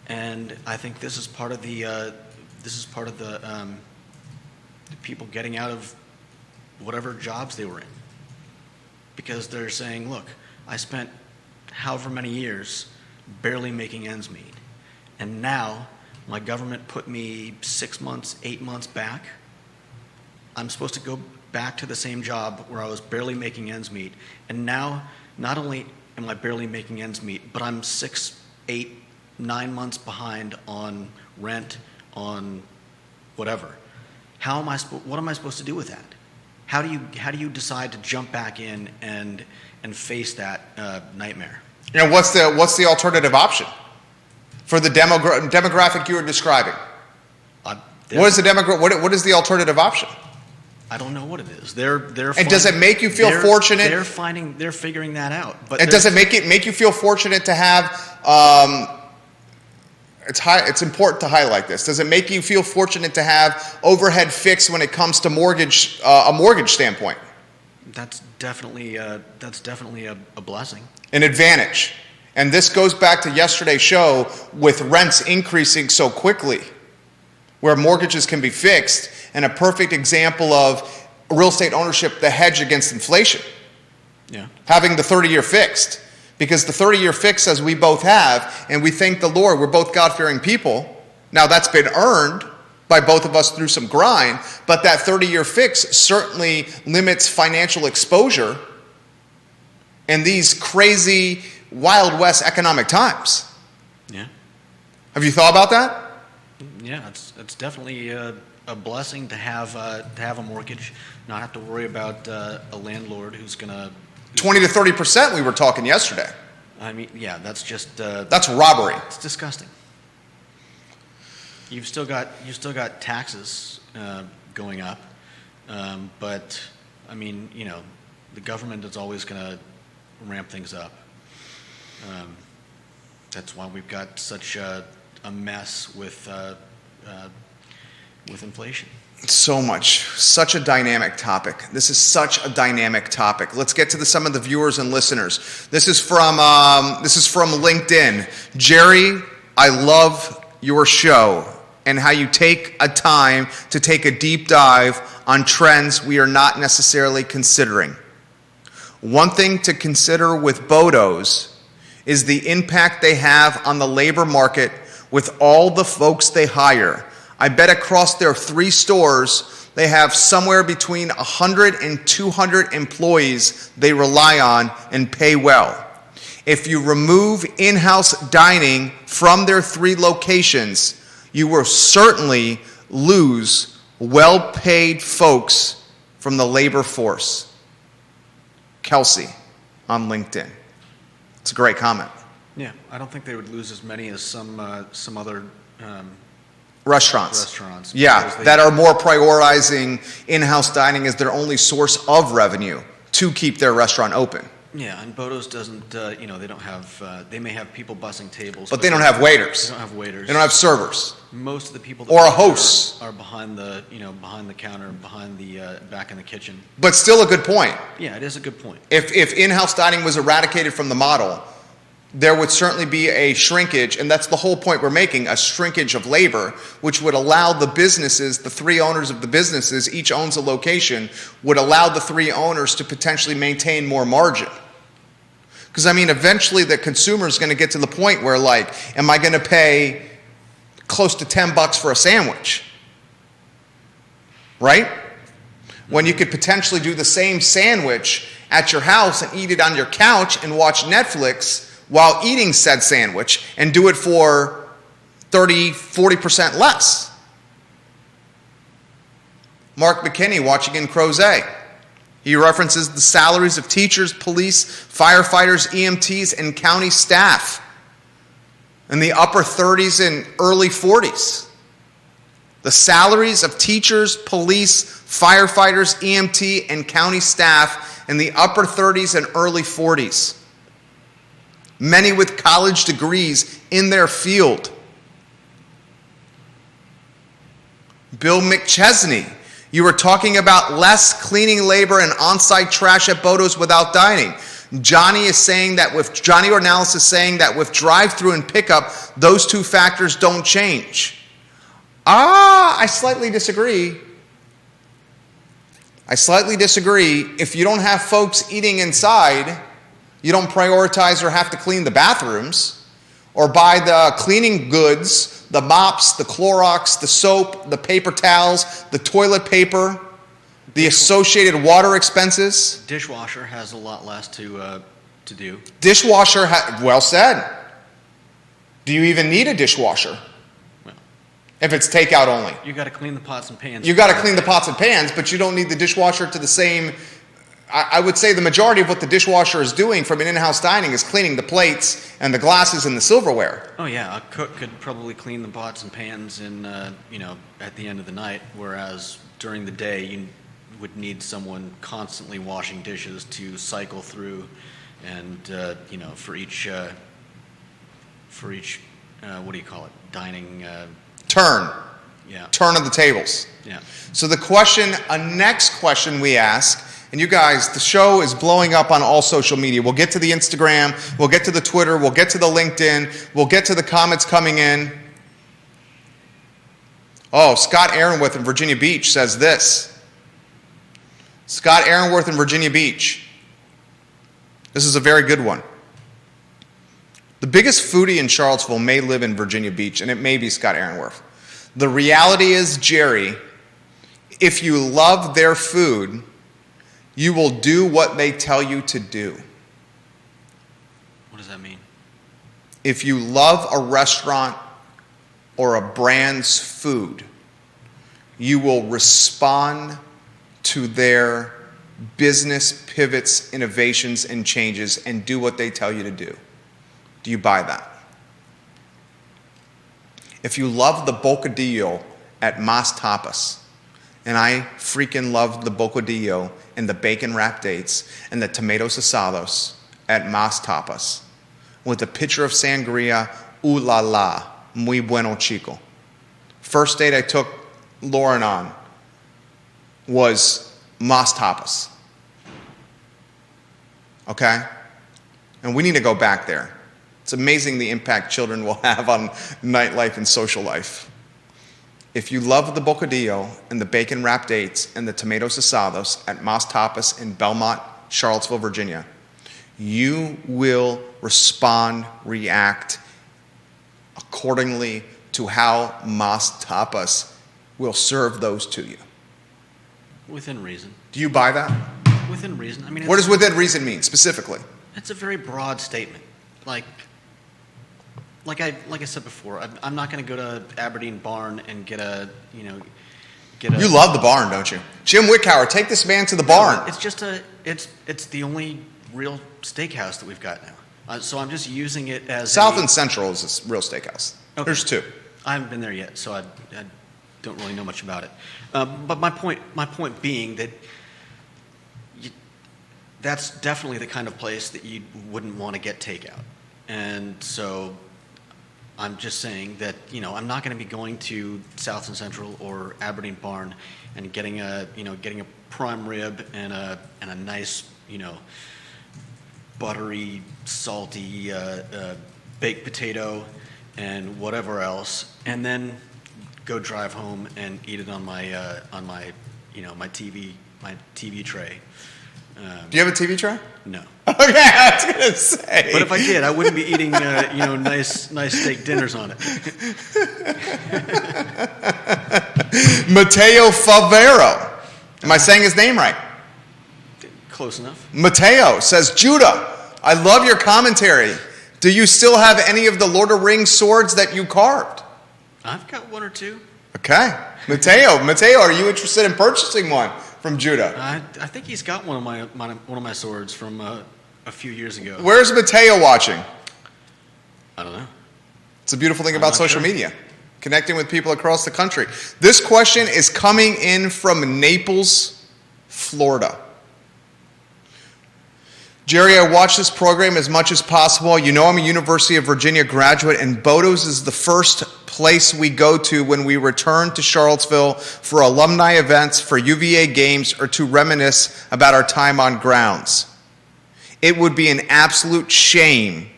And I think this is part of the people getting out of whatever jobs they were in, because they're saying, look, I spent however many years barely making ends meet, and now my government put me 6 months, 8 months back. I'm supposed to go back to the same job where I was barely making ends meet, and now not only am I barely making ends meet, but I'm 6, 8, 9 months behind on rent, on whatever. What am I supposed to do with that? How do you decide to jump back in and face that nightmare? What's the alternative option for the demographic you were describing? What is the alternative option? I don't know what it is. And does it make you feel fortunate? They're figuring that out. And does it make you feel fortunate to have? It's important to highlight this. Does it make you feel fortunate to have overhead fixed when it comes to a mortgage standpoint? That's definitely a blessing. An advantage. And this goes back to yesterday's show with rents increasing so quickly, where mortgages can be fixed, and a perfect example of real estate ownership, the hedge against inflation. Yeah. Having the 30-year fixed. Because the 30-year fix, as we both have, and we thank the Lord, we're both God-fearing people. Now that's been earned by both of us through some grind, but that 30-year fix certainly limits financial exposure in these crazy Wild West economic times. Yeah. Have you thought about that? Yeah, it's definitely a blessing to have a mortgage, not have to worry about a landlord who's going to 20 to 30% we were talking yesterday. I mean, yeah, that's just that's robbery. It's disgusting. You've still got taxes going up, but I mean, the government is always going to ramp things up. That's why we've got such a mess with with inflation. So much. Such a dynamic topic. This is such a dynamic topic. Let's get to some of the viewers and listeners. This is from LinkedIn. Jerry, I love your show and how you take a time to take a deep dive on trends we are not necessarily considering. One thing to consider with Bodo's is the impact they have on the labor market with all the folks they hire. I bet across their 3 stores, they have somewhere between 100 and 200 employees they rely on and pay well. If you remove in-house dining from their 3 locations, you will certainly lose well-paid folks from the labor force. Kelsey on LinkedIn. It's a great comment. Yeah, I don't think they would lose as many as some other restaurants. Yeah, that are more prioritizing in-house dining as their only source of revenue to keep their restaurant open. Yeah, and Bodo's doesn't, they don't have, they may have people bussing tables. But they don't have waiters. They don't have waiters. They don't have servers. Most of the people or a host are behind the, behind the counter, behind the, back in the kitchen. But still a good point. Yeah, it is a good point. If in-house dining was eradicated from the model, there would certainly be a shrinkage, and that's the whole point we're making, a shrinkage of labor, which would allow the businesses, the 3 owners of the businesses, each owns a location, would allow the 3 owners to potentially maintain more margin. Because, eventually the consumer is going to get to the point where, am I going to pay close to $10 for a sandwich? Right? When you could potentially do the same sandwich at your house and eat it on your couch and watch Netflix while eating said sandwich and do it for 30, 40% less. Mark McKinney watching in Crozet. He references the salaries of teachers, police, firefighters, EMTs, and county staff in the upper 30s and early 40s. The salaries of teachers, police, firefighters, EMT, and county staff in the upper 30s and early 40s. Many with college degrees in their field. Bill McChesney, you were talking about less cleaning labor and on-site trash at Bodo's without dining. Johnny Ornalis is saying that with drive-thru and pickup, those 2 factors don't change. I slightly disagree. If you don't have folks eating inside, you don't prioritize or have to clean the bathrooms or buy the cleaning goods, the mops, the Clorox, the soap, the paper towels, the toilet paper, the associated water expenses. Dishwasher has a lot less to do. Dishwasher, well said. Do you even need a dishwasher? Well, if it's takeout only. You got to clean the pots and pans. You got to clean the pots and pans, but you don't need the dishwasher to the same. I would say the majority of what the dishwasher is doing from an in-house dining is cleaning the plates and the glasses and the silverware. Oh yeah, a cook could probably clean the pots and pans in, at the end of the night, whereas during the day you would need someone constantly washing dishes to cycle through, and for each what do you call it? Dining turn. Yeah. Turn of the tables. Yeah. So a next question we ask. And you guys, the show is blowing up on all social media. We'll get to the Instagram, we'll get to the Twitter, we'll get to the LinkedIn, we'll get to the comments coming in. Oh, Scott Aaronworth in Virginia Beach says this. Scott Aaronworth in Virginia Beach. This is a very good one. The biggest foodie in Charlottesville may live in Virginia Beach, and it may be Scott Aaronworth. The reality is, Jerry, if you love their food, you will do what they tell you to do. What does that mean? If you love a restaurant or a brand's food, you will respond to their business pivots, innovations, and changes and do what they tell you to do. Do you buy that? If you love the bocadillo at Mas Tapas, and I freaking love the bocadillo and the bacon wrap dates and the tomatoes asados at Mas Tapas with a pitcher of sangria, ooh la la, muy bueno chico. First date I took Lauren on was Mas Tapas. Okay? And we need to go back there. It's amazing the impact children will have on nightlife and social life. If you love the bocadillo and the bacon wrapped dates and the tomatoes asados at Mas Tapas in Belmont, Charlottesville, Virginia, you will respond, react accordingly to how Mas Tapas will serve those to you. Within reason. Do you buy that? Within reason. I mean, What does within reason mean specifically? It's a very broad statement. Like I said before, I'm not going to go to Aberdeen Barn and get a. You love the barn, don't you? Jim Wickhauer, take this man to the barn. It's just it's the only real steakhouse that we've got now. So I'm just using it as South and Central is a real steakhouse. Okay. There's two. I haven't been there yet, so I don't really know much about it. But my point being that that's definitely the kind of place that you wouldn't want to get takeout. And so I'm just saying that, I'm not going to be going to South and Central or Aberdeen Barn and getting a prime rib and a nice, buttery, salty baked potato and whatever else, and then go drive home and eat it on my my TV tray. Do you have a TV tray? No. Okay, I was gonna say. But if I did, I wouldn't be eating nice steak dinners on it. Matteo Favero. Am I saying his name right? Close enough. Matteo says, Judah, I love your commentary. Do you still have any of the Lord of the Rings swords that you carved? I've got one or two. Okay. Matteo, are you interested in purchasing one from Judah? I think he's got one of my swords from a few years ago. Where's Matteo watching? I don't know. It's a beautiful thing about social media. Connecting with people across the country. This question is coming in from Naples, Florida. Jerry, I watch this program as much as possible. You know I'm a University of Virginia graduate, and Bodo's is the first place we go to when we return to Charlottesville for alumni events, for UVA games, or to reminisce about our time on grounds. It would be an absolute shame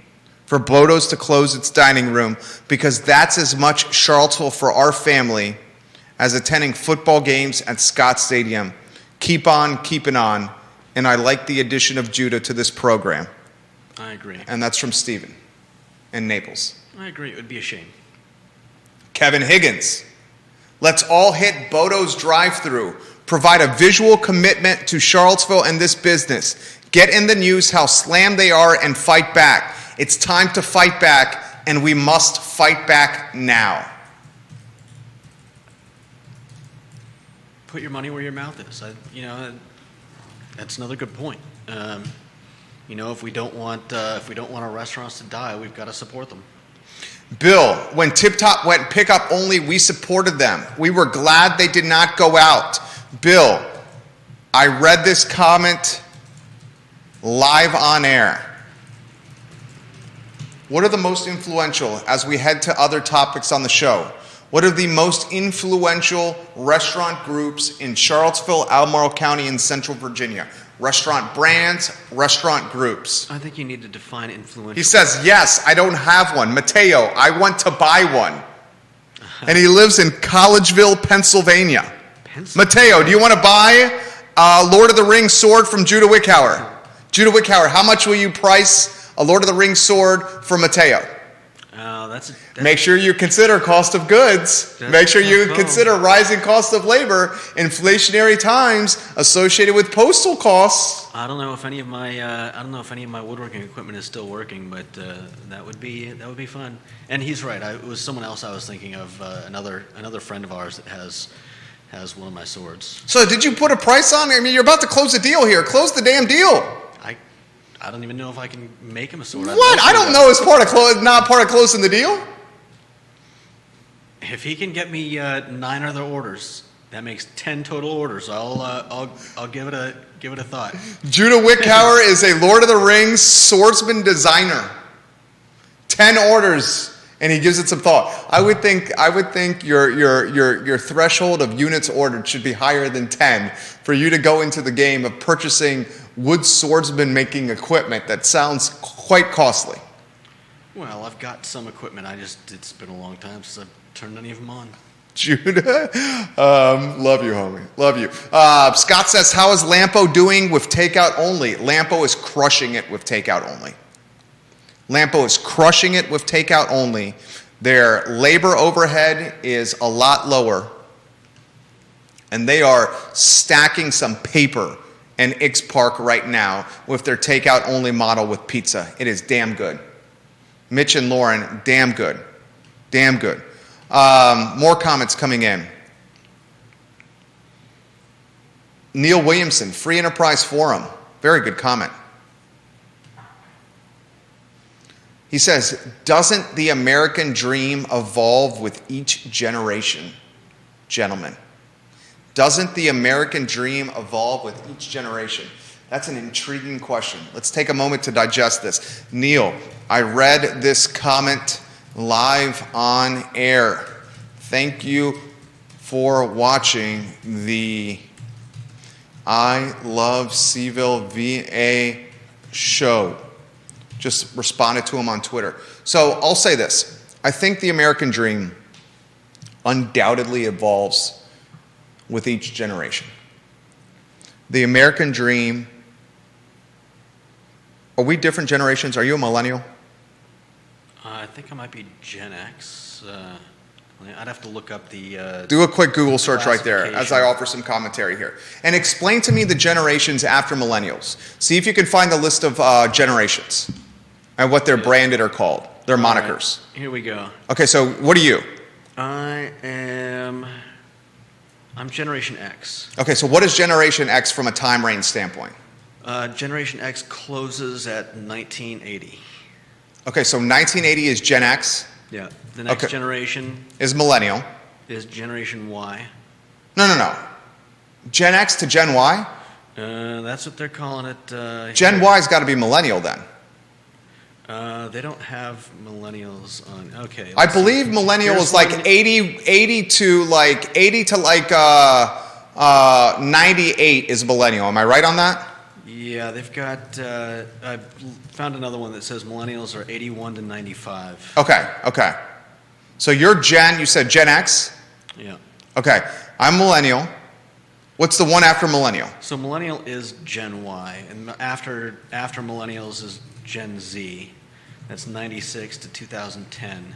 for Bodo's to close its dining room, because that's as much Charlottesville for our family as attending football games at Scott Stadium. Keep on keeping on. And I like the addition of Judah to this program. I agree. And that's from Stephen in Naples. I agree. It would be a shame. Kevin Higgins. Let's all hit Bodo's Drive-Thru. Provide a visual commitment to Charlottesville and this business. Get in the news how slammed they are and fight back. It's time to fight back, and we must fight back now. Put your money where your mouth is. That's another good point. If we don't want our restaurants to die, we've got to support them. Bill, when Tip Top went pickup only, we supported them. We were glad they did not go out. Bill, I read this comment live on air. What are the most influential, as we head to other topics on the show? What are the most influential restaurant groups in Charlottesville, Albemarle County, and Central Virginia? Restaurant brands, restaurant groups. I think you need to define influential. He says, yes, I don't have one. Matteo, I want to buy one. And he lives in Collegeville, Pennsylvania. Matteo, do you want to buy a Lord of the Rings sword from Judah Wickhauer? Judah Wickhauer, how much will you price a Lord of the Rings sword for Matteo? Make sure you consider cost of goods. Make sure you consider rising cost of labor, inflationary times associated with postal costs. I don't know if any of my woodworking equipment is still working, but that would be fun. And he's right. It was someone else I was thinking of. Another friend of ours that has one of my swords. So did you put a price on? I mean, you're about to close the deal here. Close the damn deal. I don't even know if I can make him a sword. What? I don't know. Is not part of closing the deal? If he can get me 9 other orders, that makes 10 total orders. I'll give it a thought. Judah Wickhauer is a Lord of the Rings swordsman designer. 10 orders, And he gives it some thought. I would think your threshold of units ordered should be higher than 10 for you to go into the game of purchasing wood swordsman making equipment that sounds quite costly. Well, I've got some equipment. It's been a long time since I've turned any of them on. Judah, love you, homie. Love you. Scott says, how is Lampo doing with takeout only? Lampo is crushing it with takeout only. Lampo is crushing it with takeout only. Their labor overhead is a lot lower. And they are stacking some paper in Ix Park right now with their takeout only model with pizza. It is damn good. Mitch and Lauren, damn good. Damn good. More comments coming in. Neil Williamson, Free Enterprise Forum. Very good comment. He says, doesn't the American dream evolve with each generation? Gentlemen, doesn't the American dream evolve with each generation? That's an intriguing question. Let's take a moment to digest this. Neil, I read this comment live on air. Thank you for watching the I Love CVille VA show. Just responded to him on Twitter. So I'll say this. I think the American dream undoubtedly evolves with each generation. The American dream, are we different generations? Are you a millennial? I think I might be Gen X. I'd have to look up the... Do a quick Google search right there as I offer some commentary here. And explain to me the generations after millennials. See if you can find the list of generations and what they're branded or called, their monikers. Right, here we go. Okay, so what are you? I'm Generation X. Okay, so what is Generation X from a time range standpoint? Generation X closes at 1980. Okay, so 1980 is Gen X. Yeah. The next generation is millennial. Is Generation Y. No. Gen X to Gen Y? That's what they're calling it. Gen Y's got to be millennial then. They don't have millennials on. Okay. I believe millennial is like 80 to 98 is millennial. Am I right on that? Yeah, they've got, I found another one that says millennials are 81 to 95. Okay. So you're Gen, you said Gen X? Yeah. Okay, I'm millennial. What's the one after millennial? So millennial is Gen Y, and after millennials is Gen Z. That's 96 to 2010.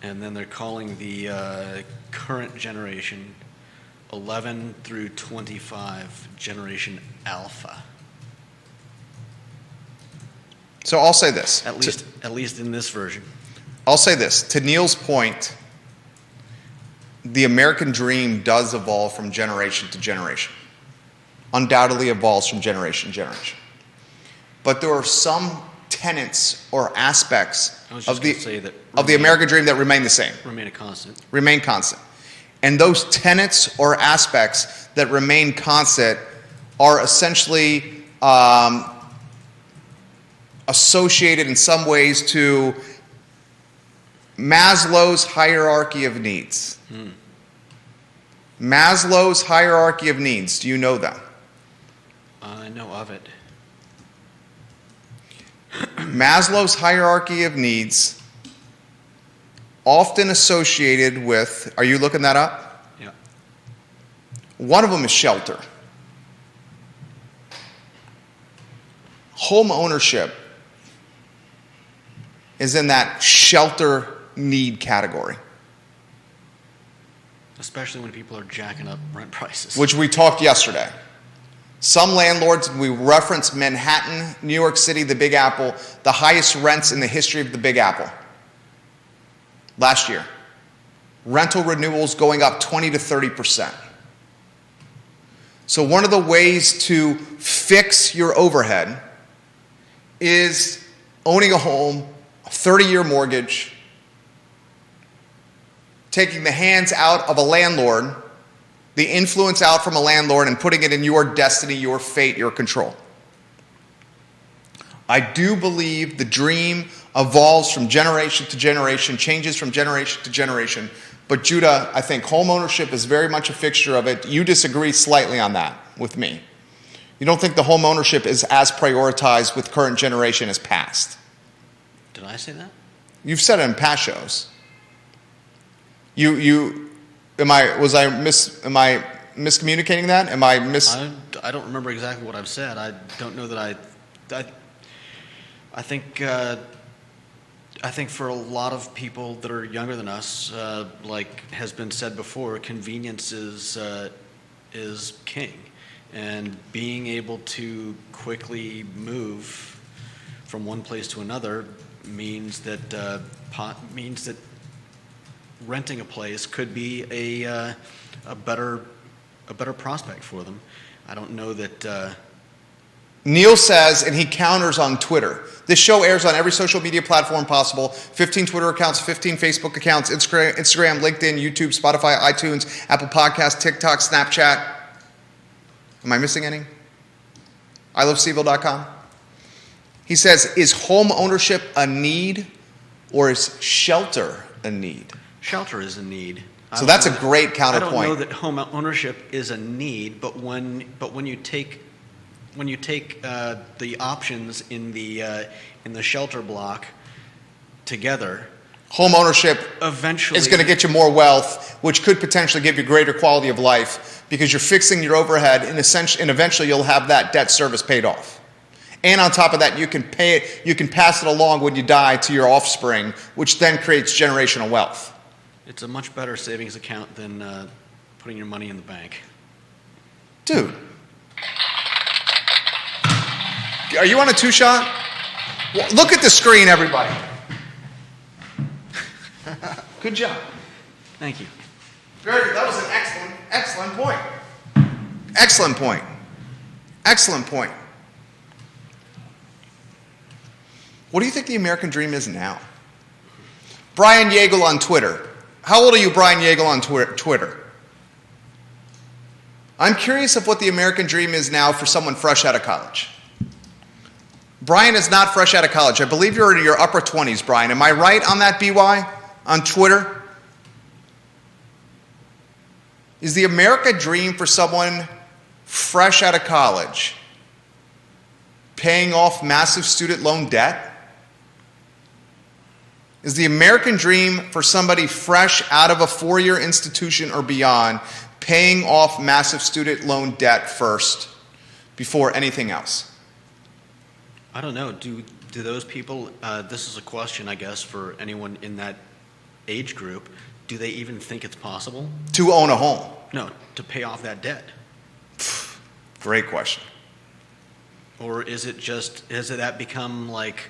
And then they're calling the current generation 11 through 25 Generation Alpha. So I'll say this. At least in this version. I'll say this. To Neil's point, the American dream does evolve from generation to generation. Undoubtedly evolves from generation to generation. But there are some tenets or aspects of the American dream that remain the same. Remain a constant. Remain constant. And those tenets or aspects that remain constant are essentially associated in some ways to Maslow's hierarchy of needs. Maslow's hierarchy of needs. Do you know that? I know of it. Maslow's hierarchy of needs, often associated with, are you looking that up? Yeah. One of them is shelter. Home ownership is in that shelter need category. Especially when people are jacking up rent prices. Which we talked yesterday. Some landlords, we referenced Manhattan, New York City, the Big Apple, the highest rents in the history of the Big Apple last year. Rental renewals going up 20 to 30%. So one of the ways to fix your overhead is owning a home, a 30-year mortgage, taking the hands out of a landlord, the influence out from a landlord, and putting it in your destiny, your fate, your control. I do believe the dream evolves from generation to generation, changes from generation to generation. But Judah, I think home ownership is very much a fixture of it. You disagree slightly on that with me. You don't think the home ownership is as prioritized with current generation as past. Did I say that? You've said it in past shows. Am I miscommunicating that? I don't remember exactly what I've said. I don't know that I think for a lot of people that are younger than us, like has been said before, convenience is king, and being able to quickly move from one place to another means that renting a place could be a better prospect for them. I don't know that. Neil says, and he counters on Twitter. This show airs on every social media platform possible. 15 Twitter accounts, 15 Facebook accounts, Instagram, LinkedIn, YouTube, Spotify, iTunes, Apple Podcasts, TikTok, Snapchat. Am I missing any? ILoveCVille.com. He says, is home ownership a need or is shelter a need? Shelter is a need. So that's a great counterpoint. I don't know that home ownership is a need, but when you take the options in the shelter block together, home ownership eventually is going to get you more wealth, which could potentially give you greater quality of life because you're fixing your overhead, and eventually you'll have that debt service paid off. And on top of that, you can pay it. You can pass it along when you die to your offspring, which then creates generational wealth. It's a much better savings account than putting your money in the bank. Dude. Are you on a two-shot? Well, look at the screen, everybody. Good job. Thank you. That was an excellent point. Excellent point. Excellent point. What do you think the American dream is now? Brian Yeagle on Twitter. How old are you, Brian Yeagle, on Twitter? I'm curious of what the American dream is now for someone fresh out of college. Brian is not fresh out of college. I believe you're in your upper 20s, Brian. Am I right on that, BY, on Twitter? Is the America dream for someone fresh out of college paying off massive student loan debt? Is the American dream for somebody fresh out of a four-year institution or beyond paying off massive student loan debt first before anything else? I don't know. Do those people, this is a question, I guess, for anyone in that age group, do they even think it's possible? To own a home? No, to pay off that debt. Great question. Or has that become like,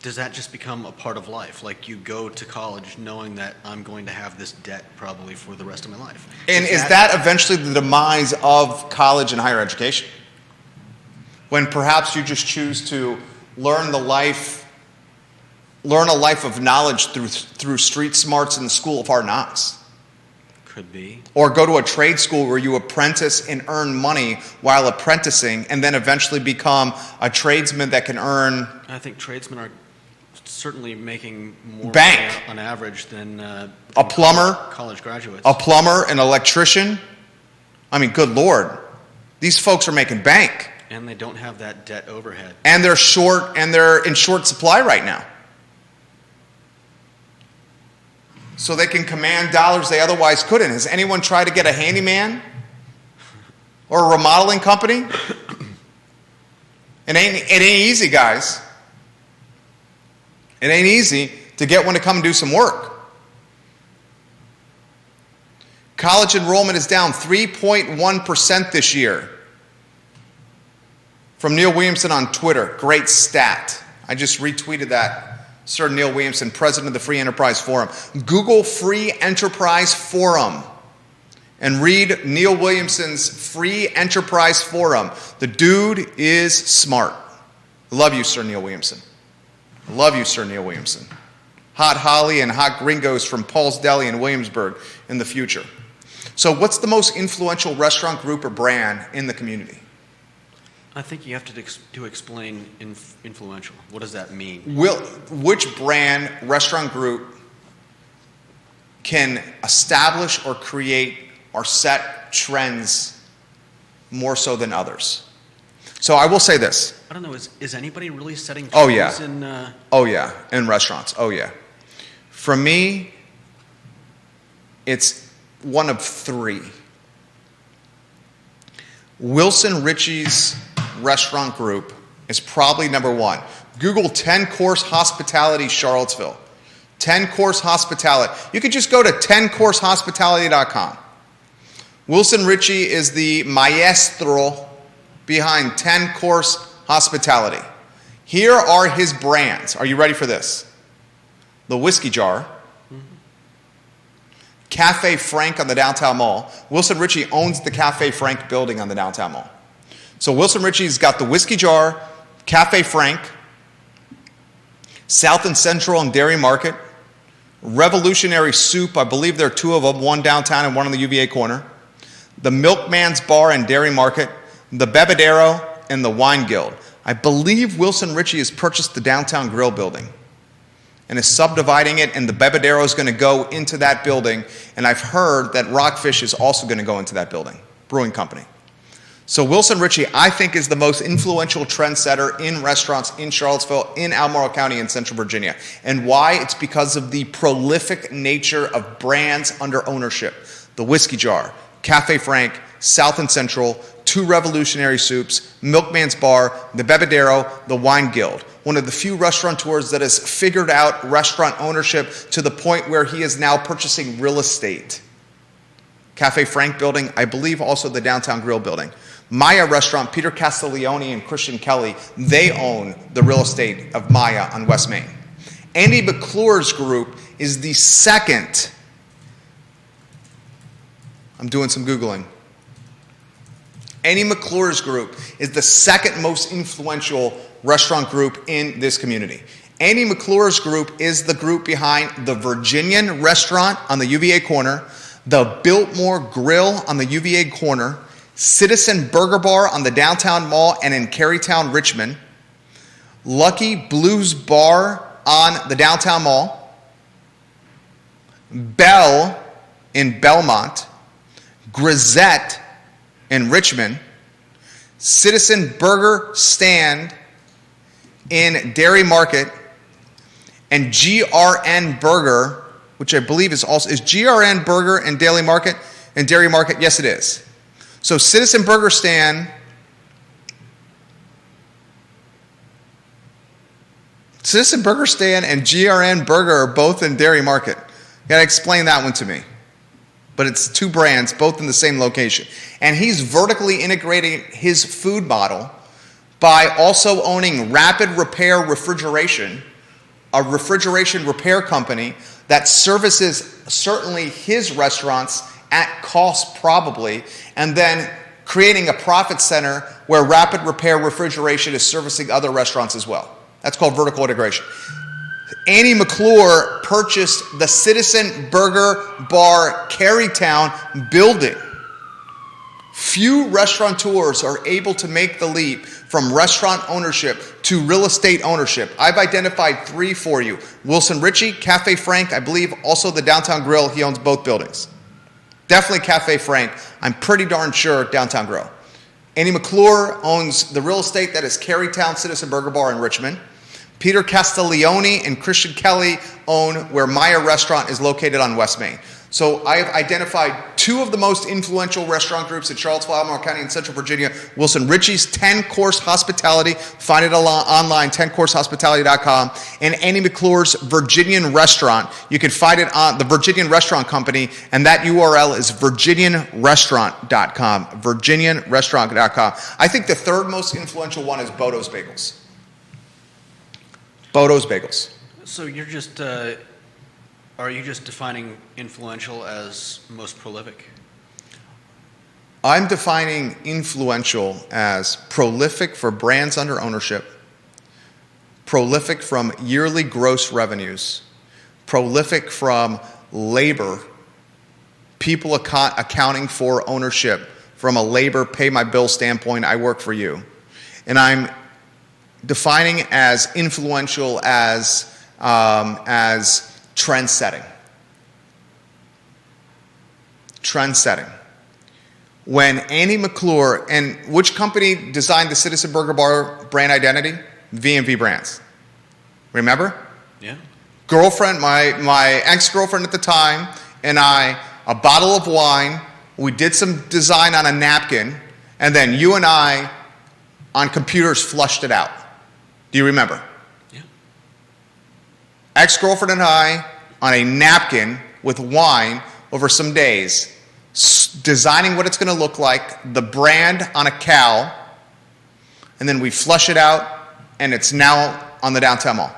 does that just become a part of life? Like you go to college knowing that I'm going to have this debt probably for the rest of my life. And is that eventually the demise of college and higher education? When perhaps you just choose to learn a life of knowledge through street smarts in the school of hard knocks. Could be. Or go to a trade school where you apprentice and earn money while apprenticing and then eventually become a tradesman that can earn... I think tradesmen are certainly making more bank money on average than a plumber, college graduates. A plumber, an electrician. I mean, good Lord. These folks are making bank. And they don't have that debt overhead. And they're in short supply right now. So they can command dollars they otherwise couldn't. Has anyone tried to get a handyman or a remodeling company? It ain't easy, guys. It ain't easy to get one to come and do some work. College enrollment is down 3.1% this year. From Neil Williamson on Twitter. Great stat. I just retweeted that. Sir Neil Williamson, president of the Free Enterprise Forum. Google Free Enterprise Forum and read Neil Williamson's Free Enterprise Forum. The dude is smart. Love you, Sir Neil Williamson. Love you, Sir Neil Williamson. Hot Holly and Hot Gringos from Paul's Deli in Williamsburg in the future. So what's the most influential restaurant group or brand in the community? I think you have to explain influential. What does that mean? Which brand, restaurant group can establish or create or set trends more so than others? So I will say this. I don't know. Is anybody really setting trends Oh, yeah. in... Oh, yeah. In restaurants. Oh, yeah. For me, it's one of three. Wilson Ritchie's restaurant group is probably number one. Google 10-course hospitality Charlottesville. 10-course hospitality. You could just go to 10coursehospitality.com. Wilson Ritchie is the maestro behind 10-course hospitality. Here are his brands. Are you ready for this? The Whiskey Jar. Cafe Frank on the downtown mall. Wilson Ritchie owns the Cafe Frank building on the downtown mall. So Wilson Ritchie's got the Whiskey Jar, Cafe Frank, South and Central and Dairy Market, Revolutionary Soup, I believe there are two of them, one downtown and one on the UVA corner, the Milkman's Bar and Dairy Market, the Bebedero, and the Wine Guild. I believe Wilson Ritchie has purchased the downtown grill building and is subdividing it, and the Bebedero is going to go into that building, and I've heard that Rockfish is also going to go into that building, brewing company. So Wilson Ritchie, I think, is the most influential trendsetter in restaurants in Charlottesville, in Albemarle County, and Central Virginia. And why? It's because of the prolific nature of brands under ownership. The Whiskey Jar, Cafe Frank, South and Central, two Revolutionary Soups, Milkman's Bar, the Bebedero, the Wine Guild. One of the few restaurateurs that has figured out restaurant ownership to the point where he is now purchasing real estate. Cafe Frank building, I believe also the Downtown Grill building. Maya Restaurant, Peter Castiglione and Christian Kelly, they own the real estate of Maya on West Main. Andy McClure's group is the second. I'm doing some Googling. Andy McClure's group is the second most influential restaurant group in this community. Andy McClure's group is the group behind the Virginian Restaurant on the UVA corner, the Biltmore Grill on the UVA corner, Citizen Burger Bar on the downtown mall and in Carytown, Richmond, Lucky Blues Bar on the downtown mall, Bell in Belmont, Grisette in Richmond, Citizen Burger Stand in Dairy Market, and GRN Burger, which I believe is GRN Burger in Dairy Market? Yes, it is. So Citizen Burger Stand, and GRN Burger are both in Dairy Market. You gotta explain that one to me. But it's two brands, both in the same location. And he's vertically integrating his food model by also owning Rapid Repair Refrigeration, a refrigeration repair company that services certainly his restaurants at cost probably, and then creating a profit center where Rapid Repair Refrigeration is servicing other restaurants as well. That's called vertical integration. Andy McClure purchased the Citizen Burger Bar Carytown building. Few restaurateurs are able to make the leap from restaurant ownership to real estate ownership. I've identified three for you. Wilson Ritchie, Cafe Frank, I believe also the Downtown Grill, he owns both buildings. Definitely Cafe Frank. I'm pretty darn sure Downtown Grill. Andy McClure owns the real estate that is Carytown Citizen Burger Bar in Richmond. Peter Castiglione and Christian Kelly own where Maya Restaurant is located on West Main. So I have identified two of the most influential restaurant groups in Charlottesville, Albemarle County, and Central Virginia. Wilson Ritchie's 10-course hospitality. Find it online, 10coursehospitality.com. And Andy McClure's Virginian Restaurant. You can find it on the Virginian Restaurant Company, and that URL is virginianrestaurant.com. Virginianrestaurant.com. I think the third most influential one is Bodo's Bagels. Bodo's Bagels. So you're just, are you just defining influential as most prolific? I'm defining influential as prolific for brands under ownership, prolific from yearly gross revenues, prolific from labor, people accounting for ownership from a labor pay my bill standpoint, I work for you. and I'm defining as influential as trend-setting. Trend-setting. When Andy McClure, and which company designed the Citizen Burger Bar brand identity? V&V Brands. Remember? Yeah. Girlfriend, my ex-girlfriend at the time, and I, a bottle of wine, we did some design on a napkin, and then you and I, on computers, flushed it out. Do you remember? Yeah. Ex-girlfriend and I, on a napkin with wine over some days, designing what it's going to look like, the brand on a cow, and then we flush it out, and it's now on the downtown mall.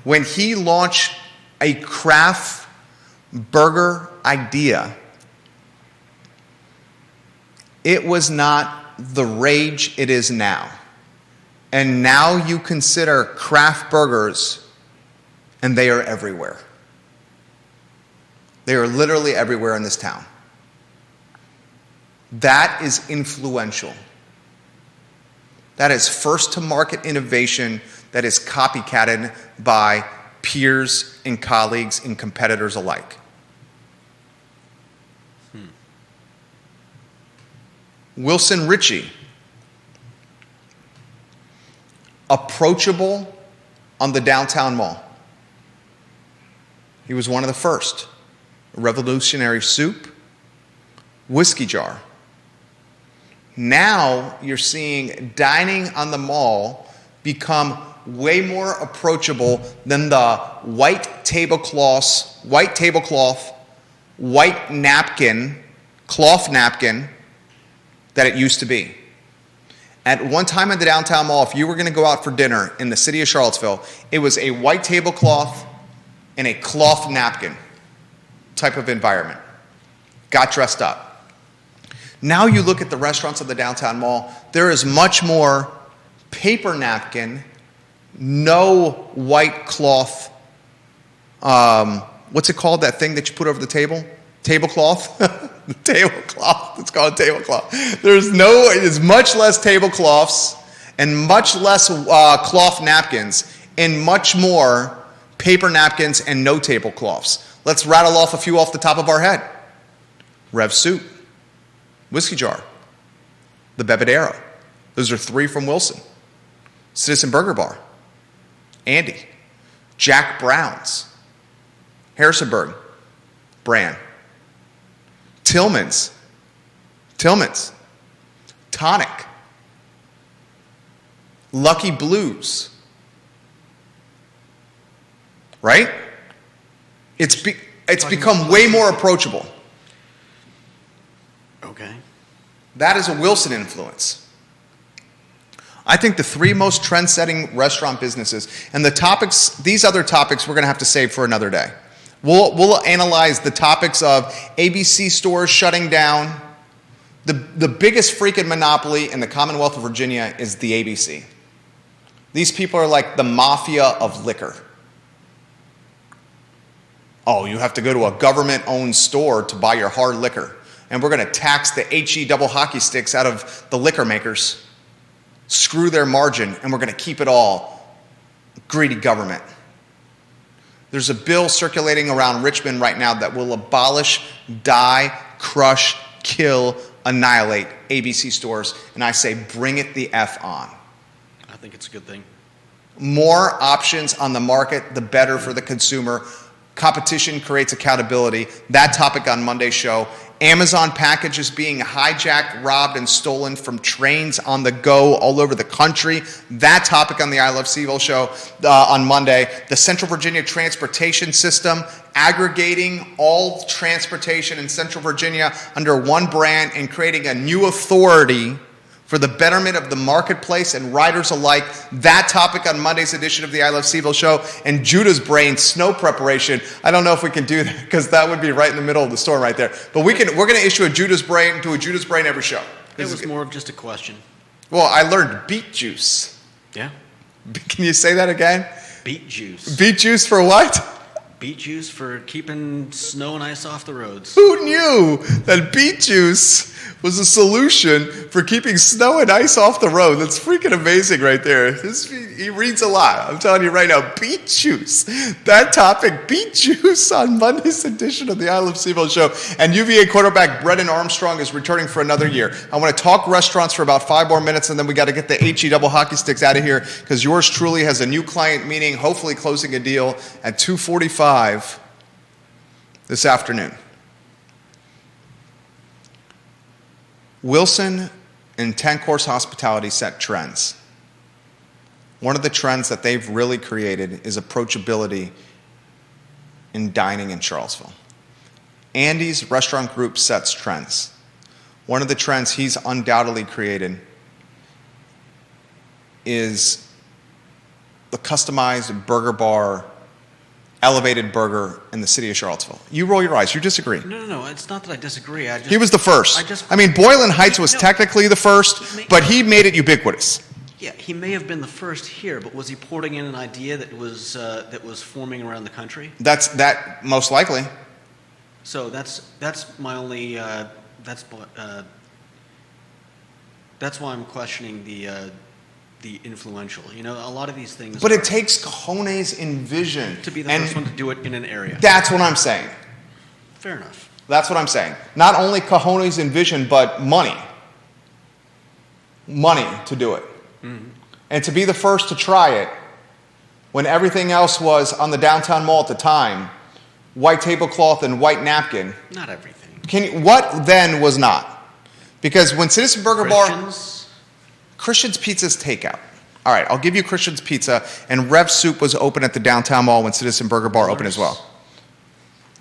When he launched a craft burger idea, it was not the rage it is now. And now you consider craft burgers, and they are everywhere. They are literally everywhere in this town. That is influential. That is first-to-market innovation that is copycatted by peers and colleagues and competitors alike. Wilson Ritchie, approachable on the downtown mall. He was one of the first. Revolutionary soup, whiskey jar. Now you're seeing dining on the mall become way more approachable than the white tablecloth, white napkin, cloth napkin that it used to be. At one time at the downtown mall, if you were going to go out for dinner in the city of Charlottesville, it was a white tablecloth and a cloth napkin type of environment. Got dressed up. Now you look at the restaurants of the downtown mall, there is much more paper napkin, no white cloth, what's it called, that thing that you put over the table? Tablecloth? The tablecloth. It's called a tablecloth. There's much less tablecloths and much less cloth napkins and much more paper napkins and no tablecloths. Let's rattle off a few off the top of our head. Rev Soup, Whiskey Jar, the Bebedero. Those are 3 from Wilson. Citizen Burger Bar, Andy, Jack Brown's, Harrisonburg, Brand, Tillman's, Tonic, Lucky Blues, right? It's become way more approachable. Okay. That is a Wilson influence. I think the 3 most trend-setting restaurant businesses, and the topics, these other topics we're going to have to save for another day. We'll analyze the topics of ABC stores shutting down. The biggest freaking monopoly in the Commonwealth of Virginia is the ABC. These people are like the mafia of liquor. Oh, you have to go to a government-owned store to buy your hard liquor. And we're going to tax the HE double hockey sticks out of the liquor makers, screw their margin, and we're going to keep it all. Greedy government. There's a bill circulating around Richmond right now that will abolish, die, crush, kill, annihilate ABC stores. And I say, bring it the F on. I think it's a good thing. More options on the market, the better for the consumer. Competition creates accountability. That topic on Monday's show. Amazon packages being hijacked, robbed, and stolen from trains on the go all over the country. That topic on the I Love CVille show on Monday. The Central Virginia transportation system, aggregating all transportation in Central Virginia under one brand and creating a new authority for the betterment of the marketplace and riders alike. That topic on Monday's edition of the I Love CVille show. And Judah's brain, snow preparation. I don't know if we can do that because that would be right in the middle of the storm right there. But we're going to issue a Judah's brain every show. It was more of just a question. Well, I learned beet juice. Yeah. Can you say that again? Beet juice. Beet juice for what? beet juice for keeping snow and ice off the roads. Who knew that beet juice was a solution for keeping snow and ice off the road? That's freaking amazing right there. He reads a lot. I'm telling you right now, beet juice. That topic, beet juice, on Monday's edition of the I Love CVille Show. And UVA quarterback Brennan Armstrong is returning for another year. I want to talk restaurants for about 5 more minutes, and then we got to get the HE double hockey sticks out of here, because yours truly has a new client meeting, hopefully closing a deal at 2:45 this afternoon. Wilson and 10-course hospitality set trends. One of the trends that they've really created is approachability in dining in Charlottesville. Andy's restaurant group sets trends. One of the trends he's undoubtedly created is the customized burger bar, elevated burger in the city of Charlottesville. You roll your eyes. You disagree. No. It's not that I disagree. He was the first. I mean, Boylan Heights was technically the first, but he made it ubiquitous. Yeah, he may have been the first here, but was he porting in an idea that was forming around the country? That most likely. So that's my only that's why I'm questioning the influential. You know, a lot of these things. But it takes cojones in vision to be the first one to do it in an area. That's what I'm saying. Fair enough. That's what I'm saying. Not only cojones in vision, but money. Money to do it. Mm-hmm. And to be the first to try it when everything else was on the downtown mall at the time, white tablecloth and white napkin. Not everything. What then was not? Because when Citizen Burger Bar... Christian's Pizza's takeout. All right, I'll give you Christian's Pizza, and Rev Soup was open at the downtown mall when Citizen Burger Bar opened as well.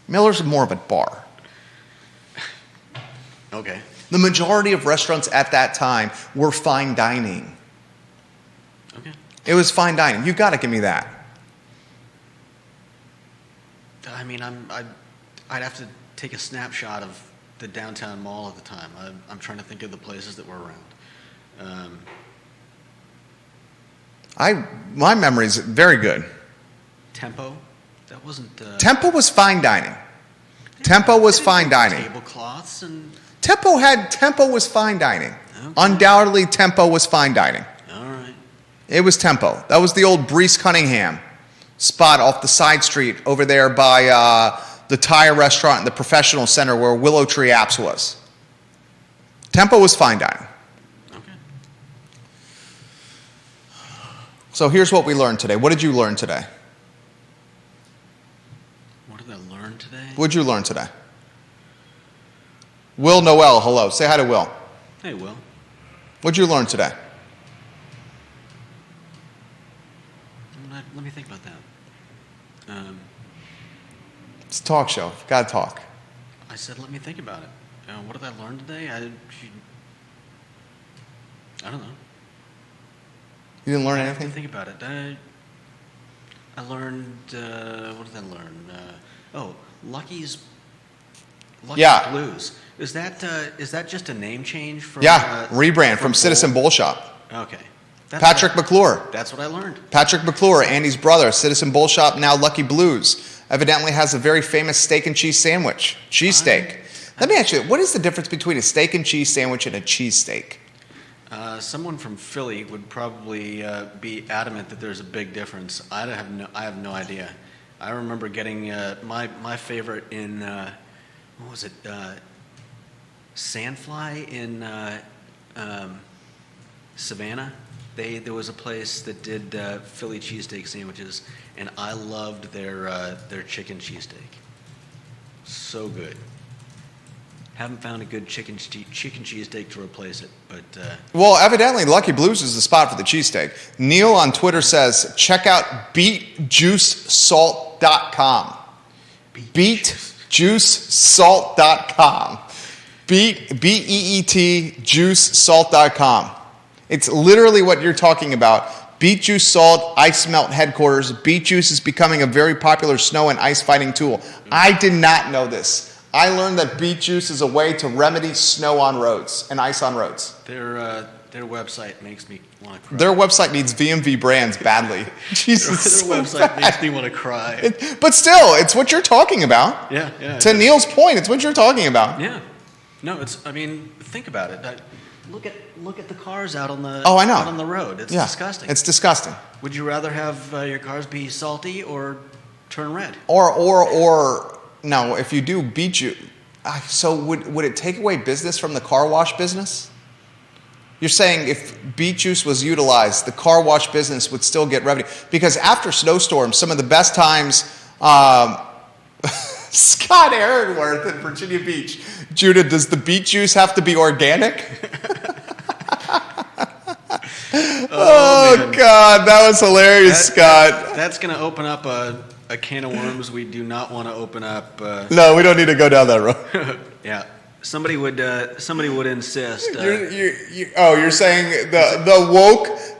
Miller's more of a bar. Okay. The majority of restaurants at that time were fine dining. Okay. It was fine dining. You've got to give me that. I mean, I'd have to take a snapshot of the downtown mall at the time. I'm trying to think of the places that were around. My memory is very good. Tempo? That wasn't... Tempo was fine dining. Tempo was fine dining. Tablecloths and... Tempo was fine dining. Okay. Undoubtedly, Tempo was fine dining. All right. It was Tempo. That was the old Brees Cunningham spot off the side street over there by the Thai restaurant and the professional center where Willow Tree Apps was. Tempo was fine dining. So here's what we learned today. What did you learn today? What did I learn today? What did you learn today? Will Noel, hello. Say hi to Will. Hey, Will. What did you learn today? Let me think about that. It's a talk show. You've got to talk. I said let me think about it. What did I learn today? I don't know. You didn't learn anything? Think about it. I learned. What did I learn? Lucky's Blues. Is that just a name change from? Yeah, rebrand from Citizen Bowl Shop. Okay. Patrick McClure. That's what I learned. Patrick McClure, Andy's brother, Citizen Bowl Shop, now Lucky Blues. Evidently has a very famous steak and cheese sandwich, cheesesteak. Let me ask you, what is the difference between a steak and cheese sandwich and a cheesesteak? Someone from Philly would probably be adamant that there's a big difference. I have no idea. I remember getting my favorite in what was it? Sandfly in Savannah. There was a place that did Philly cheesesteak sandwiches, and I loved their chicken cheesesteak. So good. Haven't found a good chicken cheesesteak to replace it, but... Well, evidently, Lucky Blues is the spot for the cheesesteak. Neil on Twitter says, check out beetjuicesalt.com. Beetjuicesalt.com. B-E-E-T, juicesalt.com. It's literally what you're talking about. Beet Juice Salt, Ice Melt headquarters. Beet Juice is becoming a very popular snow and ice fighting tool. I did not know this. I learned that beet juice is a way to remedy snow on roads and ice on roads. They're Their website makes me want to cry. Their website needs VMV brands badly. Jesus, Their website makes me want to cry. But still, it's what you're talking about. Yeah. To Neil's point, it's what you're talking about. Yeah. No, I mean, think about it. Look at the cars out on the I know. out on the road. It's disgusting. It's disgusting. Would you rather have your cars be salty or turn red? Or no, if you do beet juice, so would it take away business from the car wash business? You're saying if beet juice was utilized, the car wash business would still get revenue? Because after snowstorms, some of the best times, Scott Aaronworth in Virginia Beach. Judah, does the beet juice have to be organic? Oh God, that was hilarious, Scott. That's going to open up a can of worms we do not want to open up. No, we don't need to go down that road. Yeah. Somebody would insist. You're saying the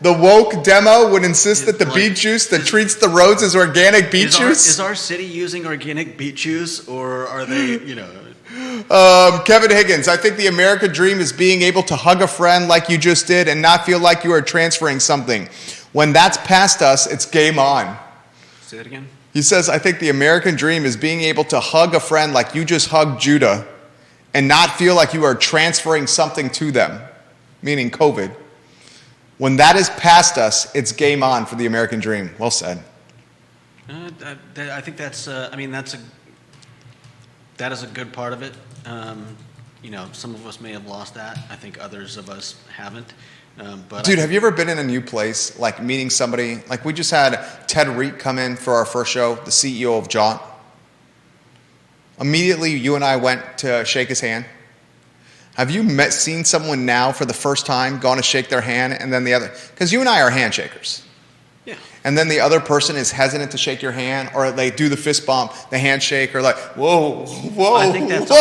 woke demo would insist that the beet juice that treats the roads as organic beet juice? Is our city using organic beet juice, or are they, Kevin Higgins, I think the American dream is being able to hug a friend like you just did and not feel like you are transferring something. When that's past us, it's game on. Say it again. He says, I think the American dream is being able to hug a friend like you just hugged Judah and not feel like you are transferring something to them, meaning COVID. When that is past us, it's game on for the American dream. Well said. I think that's that is a good part of it. Some of us may have lost that. I think others of us haven't. But dude, have you ever been in a new place, like meeting somebody? Like we just had Ted Reek come in for our first show, the CEO of Jaunt. Immediately, you and I went to shake his hand. Have you seen someone now for the first time, gone to shake their hand, and then the other? Because you and I are handshakers. Yeah. And then the other person is hesitant to shake your hand, or they do the fist bump, the handshake, or like, whoa. I think that's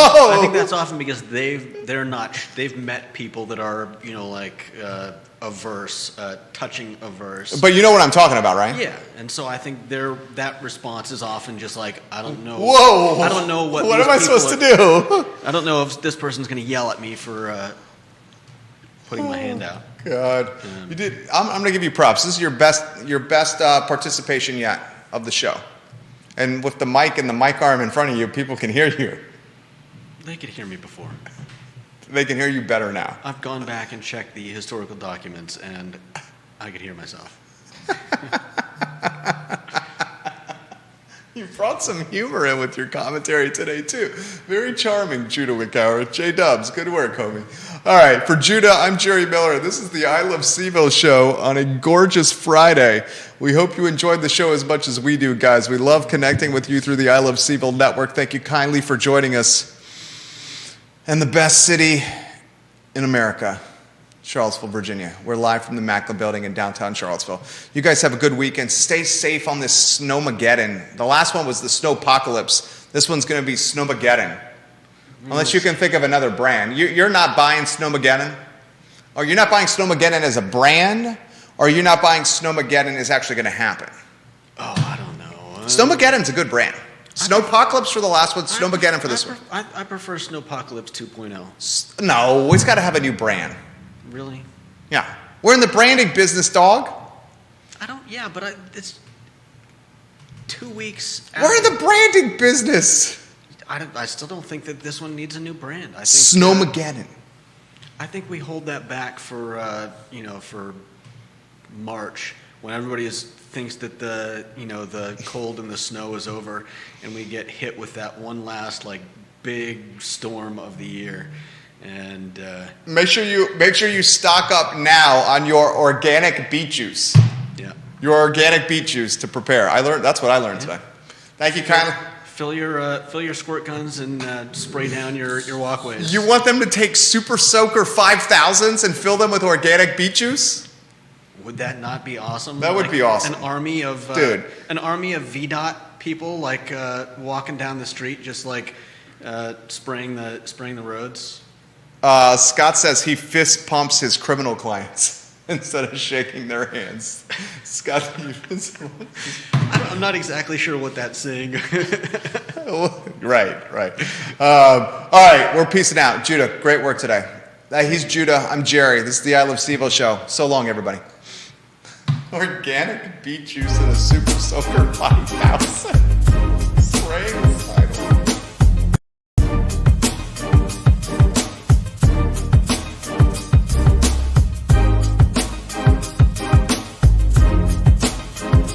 often because they've met people that are averse, touching averse. But you know what I'm talking about, right? Yeah, and so I think that response is often just like, I don't know. Whoa! I don't know what am I supposed to do? I don't know if this person's going to yell at me for putting my hand out. God, you did. I'm going to give you props. This is your best participation yet of the show, and with the mic and the mic arm in front of you, people can hear you. They could hear me before. They can hear you better now. I've gone back and checked the historical documents, and I could hear myself. You brought some humor in with your commentary today, too. Very charming, Judah Wickower. J-Dubs, good work, homie. All right, for Judah, I'm Jerry Miller. This is the I Love CVille Show on a gorgeous Friday. We hope you enjoyed the show as much as we do, guys. We love connecting with you through the I Love CVille Network. Thank you kindly for joining us. And the best city in America, Charlottesville, Virginia. We're live from the Mackler Building in downtown Charlottesville. You guys have a good weekend. Stay safe on this Snowmageddon. The last one was the Snowpocalypse. This one's going to be Snowmageddon. Unless you can think of another brand. You're not buying Snowmageddon? Or you're not buying Snowmageddon as a brand? Or you're not buying Snowmageddon is actually going to happen? Oh, I don't know. Snowmageddon's a good brand. Snowpocalypse for the last one, Snowmageddon for this one. I prefer Snowpocalypse 2.0. No, it's got to have a new brand. Really? Yeah. We're in the branding business, dog. But it's 2 weeks after. We're in the branding business. I still don't think that this one needs a new brand. I think Snowmageddon. I think we hold that back for for March, when everybody thinks that the cold and the snow is over, and we get hit with that one last big storm of the year. And make sure you stock up now on your organic beet juice. Yeah. Your organic beet juice to prepare. That's what I learned today. Thank you, kindly. Fill your squirt guns and spray down your walkways. You want them to take Super Soaker 5000s and fill them with organic beet juice? Would that not be awesome? That would be awesome. An army of VDOT people walking down the street, just spraying the roads. Scott says he fist pumps his criminal clients instead of shaking their hands. Scott, I'm not exactly sure what that's saying. Right. All right, we're peacing out. Judah, great work today. He's Judah. I'm Jerry. This is the I Love CVille Show. So long, everybody. Organic beet juice in a super soaker body house.